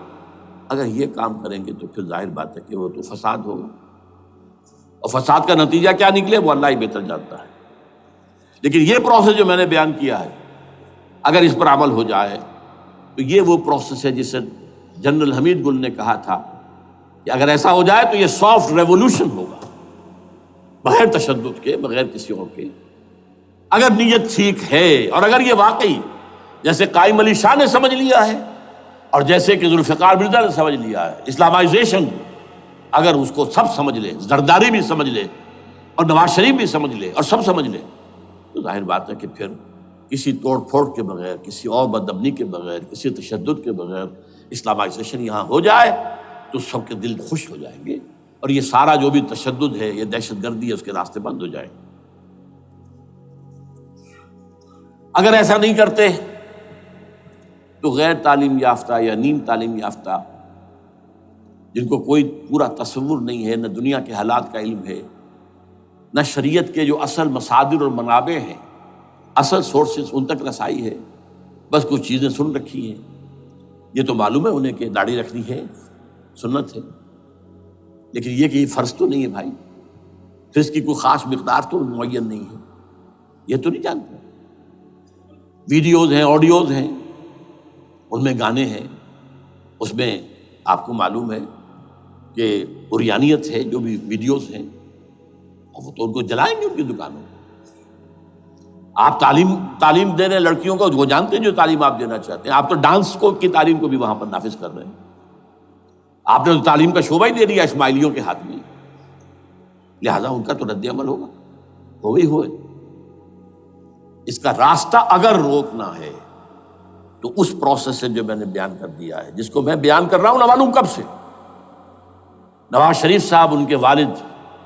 [SPEAKER 1] اگر یہ کام کریں گے تو پھر ظاہر بات ہے کہ وہ تو فساد ہوگا، اور فساد کا نتیجہ کیا نکلے وہ اللہ ہی بہتر جانتا ہے۔ لیکن یہ پروسیس جو میں نے بیان کیا ہے، اگر اس پر عمل ہو جائے تو یہ وہ پروسیس ہے جسے جنرل حمید گل نے کہا تھا کہ اگر ایسا ہو جائے تو یہ سافٹ ریولوشن ہوگا، بغیر تشدد کے، بغیر کسی اور کے، اگر نیت ٹھیک ہے، اور اگر یہ واقعی جیسے قائم علی شاہ نے سمجھ لیا ہے اور جیسے کہ ذوالفقار مرزا نے سمجھ لیا ہے، اسلامائزیشن اگر اس کو سب سمجھ لے، زرداری بھی سمجھ لے اور نواز شریف بھی سمجھ لے اور سب سمجھ لے تو ظاہر بات ہے کہ پھر کسی توڑ پھوڑ کے بغیر، کسی اور بدامنی کے بغیر، کسی تشدد کے بغیر اسلامائزیشن یہاں ہو جائے تو سب کے دل خوش ہو جائیں گے، اور یہ سارا جو بھی تشدد ہے، یہ دہشت گردی ہے، اس کے راستے بند ہو جائیں گے۔ اگر ایسا نہیں کرتے تو غیر تعلیم یافتہ یا نیم تعلیم یافتہ، جن کو کوئی پورا تصور نہیں ہے، نہ دنیا کے حالات کا علم ہے، نہ شریعت کے جو اصل مصادر اور منابع ہیں، اصل سورسز، ان تک رسائی ہے، بس کچھ چیزیں سن رکھی ہیں۔ یہ تو معلوم ہے انہیں کہ داڑھی رکھنی ہے، سنت ہے، لیکن یہ کہ یہ فرض تو نہیں ہے بھائی، پھر اس کی کوئی خاص مقدار تو معین نہیں ہے، یہ تو نہیں جانتے۔ ویڈیوز ہیں، آڈیوز ہیں، ان میں گانے ہیں، اس میں آپ کو معلوم ہے کہ عریانیت ہے، جو بھی ویڈیوز ہیں، اور وہ تو ان کو جلائیں گے ان کی دکانوں میں۔ آپ تعلیم دے رہے ہیں لڑکیوں کو، وہ جانتے ہیں جو تعلیم آپ دینا چاہتے ہیں، آپ تو ڈانس کی تعلیم کو بھی وہاں پر نافذ کر رہے ہیں۔ آپ نے تو تعلیم کا شعبہ ہی دے دیا اسماعیلیوں کے ہاتھ میں، لہذا ان کا تو رد عمل ہوگا، ہوئے۔ اس کا راستہ اگر روکنا ہے تو اس پروسیس سے جو میں نے بیان کر دیا ہے، جس کو میں بیان کر رہا ہوں نہ معلوم کب سے۔ نواز شریف صاحب، ان کے والد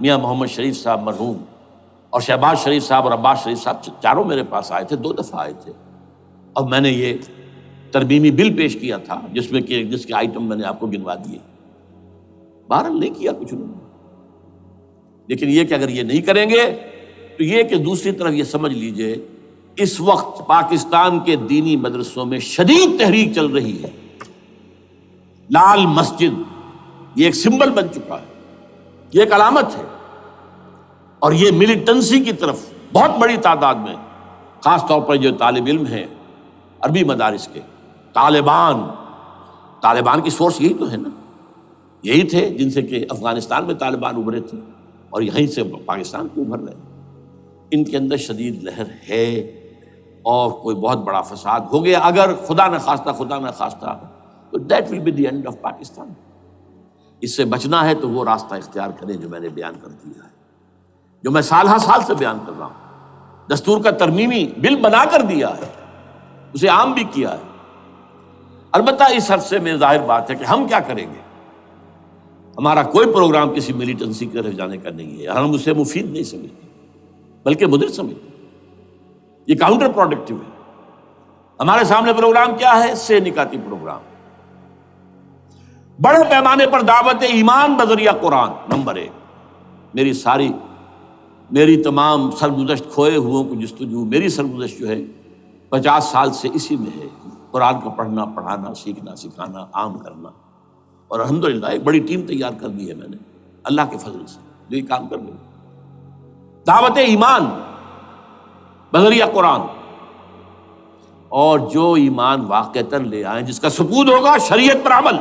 [SPEAKER 1] میاں محمد شریف صاحب مرحوم، اور شہباز شریف صاحب اور عباس شریف صاحب چاروں میرے پاس آئے تھے، 2 دفعہ آئے تھے، اور میں نے یہ ترمیمی بل پیش کیا تھا جس کے آئٹم میں نے آپ کو گنوا دیے۔ بہرحال نہیں کیا کچھ انہوں نے، لیکن یہ کہ اگر یہ نہیں کریں گے تو یہ کہ دوسری طرف یہ سمجھ لیجئے اس وقت پاکستان کے دینی مدرسوں میں شدید تحریک چل رہی ہے۔ لال مسجد یہ ایک سمبل بن چکا ہے، یہ ایک علامت ہے، اور یہ ملیٹنسی کی طرف بہت بڑی تعداد میں، خاص طور پر جو طالب علم ہیں عربی مدارس کے، طالبان کی سورس یہی تو ہے نا، یہی تھے جن سے کہ افغانستان میں طالبان ابھرے تھے اور یہیں سے پاکستان کو ابھر رہے ہیں۔ ان کے اندر شدید لہر ہے، اور کوئی بہت بڑا فساد ہو گیا اگر خدا نہ خواستہ تو that will be the end of Pakistan. اس سے بچنا ہے تو وہ راستہ اختیار کریں جو میں نے بیان کر دیا ہے، جو میں سال سے بیان کر رہا ہوں۔ دستور کا ترمیمی بل بنا کر دیا ہے، اسے عام بھی کیا ہے۔ البتہ اس عرصے میں ظاہر بات ہے کہ ہم کیا کریں گے، ہمارا کوئی پروگرام کسی ملیٹنسی کی طرف جانے کا نہیں ہے، ہم اسے مفید نہیں سمجھتے بلکہ مضر سمجھتے ہیں۔ یہ کاؤنٹر پروڈکٹیو ہے۔ ہمارے سامنے پروگرام کیا ہے؟ سے نکاتی پروگرام، بڑے پیمانے پر دعوت ایمان بذریعہ قرآن، نمبر 1۔ میری تمام سرگزشت کھوئے ہوئوں کو جستجو، میری سرگزشت جو ہے 50 سال سے اسی میں ہے، قرآن کا پڑھنا، پڑھانا، سیکھنا، سکھانا، عام کرنا، اور الحمدللہ ایک بڑی ٹیم تیار کر دی ہے میں نے اللہ کے فضل سے، جو یہ کام کر رہی ہے۔ دعوت ایمان بذریعہ قرآن، اور جو ایمان واقعتاً لے آئیں، جس کا ثبوت ہوگا شریعت پر عمل،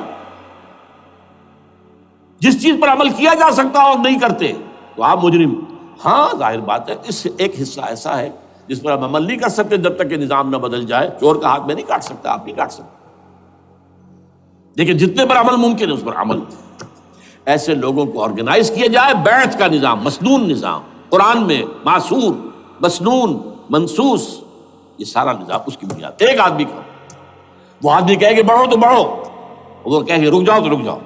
[SPEAKER 1] جس چیز پر عمل کیا جا سکتا اور نہیں کرتے تو آپ مجرم۔ ہاں ظاہر بات ہے اس سے ایک حصہ ایسا ہے جس پر آپ عمل نہیں کر سکتے جب تک کہ نظام نہ بدل جائے۔ چور کا ہاتھ میں نہیں کاٹ سکتا، آپ نہیں کاٹ سکتے، لیکن جتنے پر عمل ممکن ہے اس پر عمل۔ ایسے لوگوں کو آرگنائز کیا جائے، بیعت کا نظام، مسنون نظام، قرآن میں معصور، مسنون، منصوص، یہ سارا نظام اس کی بنیاد۔ ایک آدمی کا، وہ آدمی کہے کہ بڑھو تو بڑھو، وہ کہے کہ رک جاؤ تو رک جاؤ۔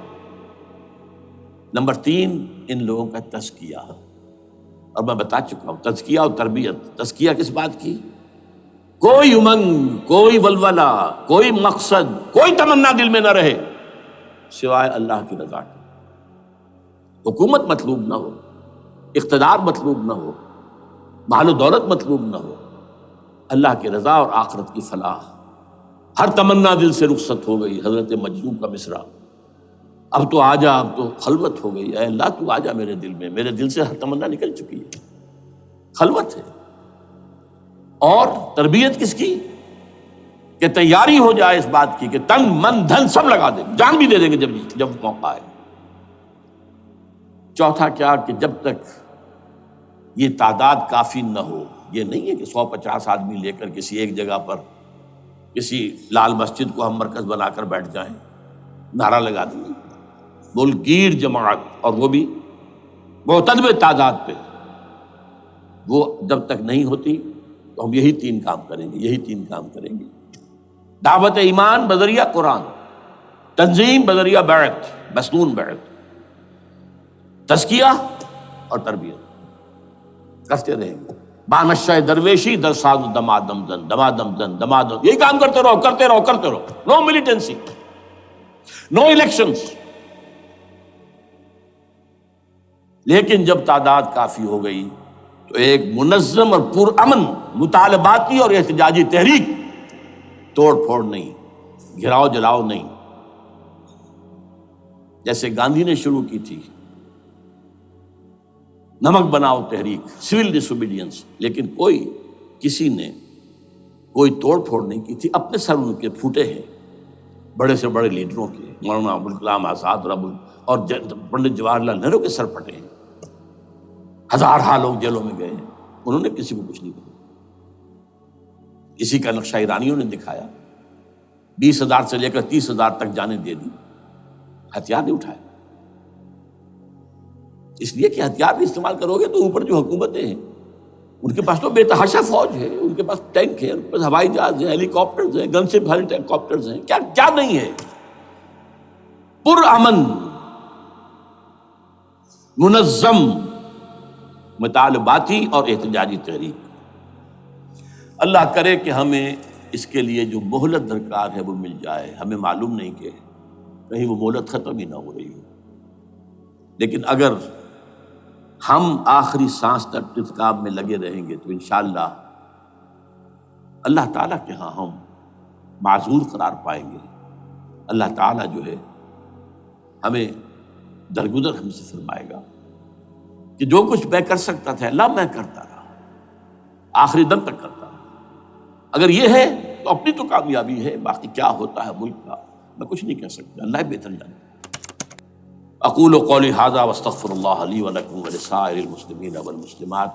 [SPEAKER 1] نمبر 3، ان لوگوں کا تزکیہ، اور میں بتا چکا ہوں تزکیہ اور تربیت۔ تزکیہ کس بات کی؟ کوئی امنگ، کوئی ولولہ، کوئی مقصد، کوئی تمنا دل میں نہ رہے سوائے اللہ کی رضا کی۔ حکومت مطلوب نہ ہو، اقتدار مطلوب نہ ہو، مال و دولت مطلوب نہ ہو، اللہ کی رضا اور آخرت کی فلاح۔ ہر تمنا دل سے رخصت ہو گئی، حضرت مجذوب کا مصرع۔ اب تو آجا، اب تو خلوت ہو گئی، اے اللہ تو آجا میرے دل میں، میرے دل سے ہر تمنا نکل چکی ہے، خلوت ہے۔ اور تربیت کس کی؟ کہ تیاری ہو جائے اس بات کی کہ تن من دھن سب لگا دیں گے، جان بھی دے دیں گے جب موقع آئے۔ چوتھا کیا؟ کہ جب تک یہ تعداد کافی نہ ہو، یہ نہیں ہے کہ 150 آدمی لے کر کسی ایک جگہ پر کسی لال مسجد کو ہم مرکز بنا کر بیٹھ جائیں، نعرہ لگا دیں، بول گیر جماعت، اور وہ بھی معتدل تعداد پہ، وہ جب تک نہیں ہوتی تو ہم یہی 3 کام کریں گے، یہی 3 کام کریں گے: دعوت ایمان بذریعہ قرآن، تنظیم بذریعہ بیعت، مسنون بیعت، تزکیہ اور تربیت کرتے رہیں گے. بانشہ درویشی در ساز دمادم زن، دمادم زن، دمادم، یہی کام کرتے رہو، کرتے رہو، کرتے رہو. نو ملیٹنسی، نو الیکشنز. لیکن جب تعداد کافی ہو گئی تو ایک منظم اور پرامن مطالباتی اور احتجاجی تحریک، توڑ پھوڑ نہیں، گھراؤ جلاؤ نہیں، جیسے گاندھی نے شروع کی تھی، نمک بناؤ تحریک، سول ڈس اوبیڈینس. لیکن کسی نے کوئی توڑ پھوڑ نہیں کی تھی. اپنے سر ان کے پھوٹے ہیں بڑے سے بڑے لیڈروں کے، مولانا ابوالکلام آزاد اور پنڈت جواہر لال نہرو کے سر پھٹے ہیں. ہزارہ لوگ جیلوں میں گئے ہیں، انہوں نے کسی کو کچھ نہیں کہا. کسی کا نقشہ ایرانیوں نے دکھایا، 20,000 سے لے کر 30,000 تک جانیں دے دی، ہتھیار نہیں اٹھائے. اس لیے کہ ہتھیار بھی استعمال کرو گے تو اوپر جو حکومتیں ہیں ان کے پاس تو بے تحاشا فوج ہے، ان کے پاس ٹینک ہے، ان کے پاس ہوائی جہاز ہیں، ہیلی کاپٹرز ہیں، گن سے ہیلی کاپٹرز ہیں. کیا کیا نہیں ہے؟ پرامن منظم مطالباتی اور احتجاجی تحریک. اللہ کرے کہ ہمیں اس کے لیے جو مہلت درکار ہے وہ مل جائے. ہمیں معلوم نہیں کہ کہیں وہ مہلت ختم ہی نہ ہو رہی ہو. لیکن اگر ہم آخری سانس تک اس کام میں لگے رہیں گے تو انشاءاللہ اللہ تعالیٰ کے ہاں ہم معذور قرار پائیں گے. اللہ تعالیٰ جو ہے ہمیں درگزر ہم سے فرمائے گا کہ جو کچھ میں کر سکتا تھا اللہ میں کرتا رہا، آخری دم تک کرتا رہا. اگر یہ ہے تو اپنی تو کامیابی ہے، باقی کیا ہوتا ہے ملک کا میں کچھ نہیں کہہ سکتا، اللہ بہتر جانتا. اقول قولی ھذا واستغفر اللہ لی ولکم ولسائر المسلمین والمسلمات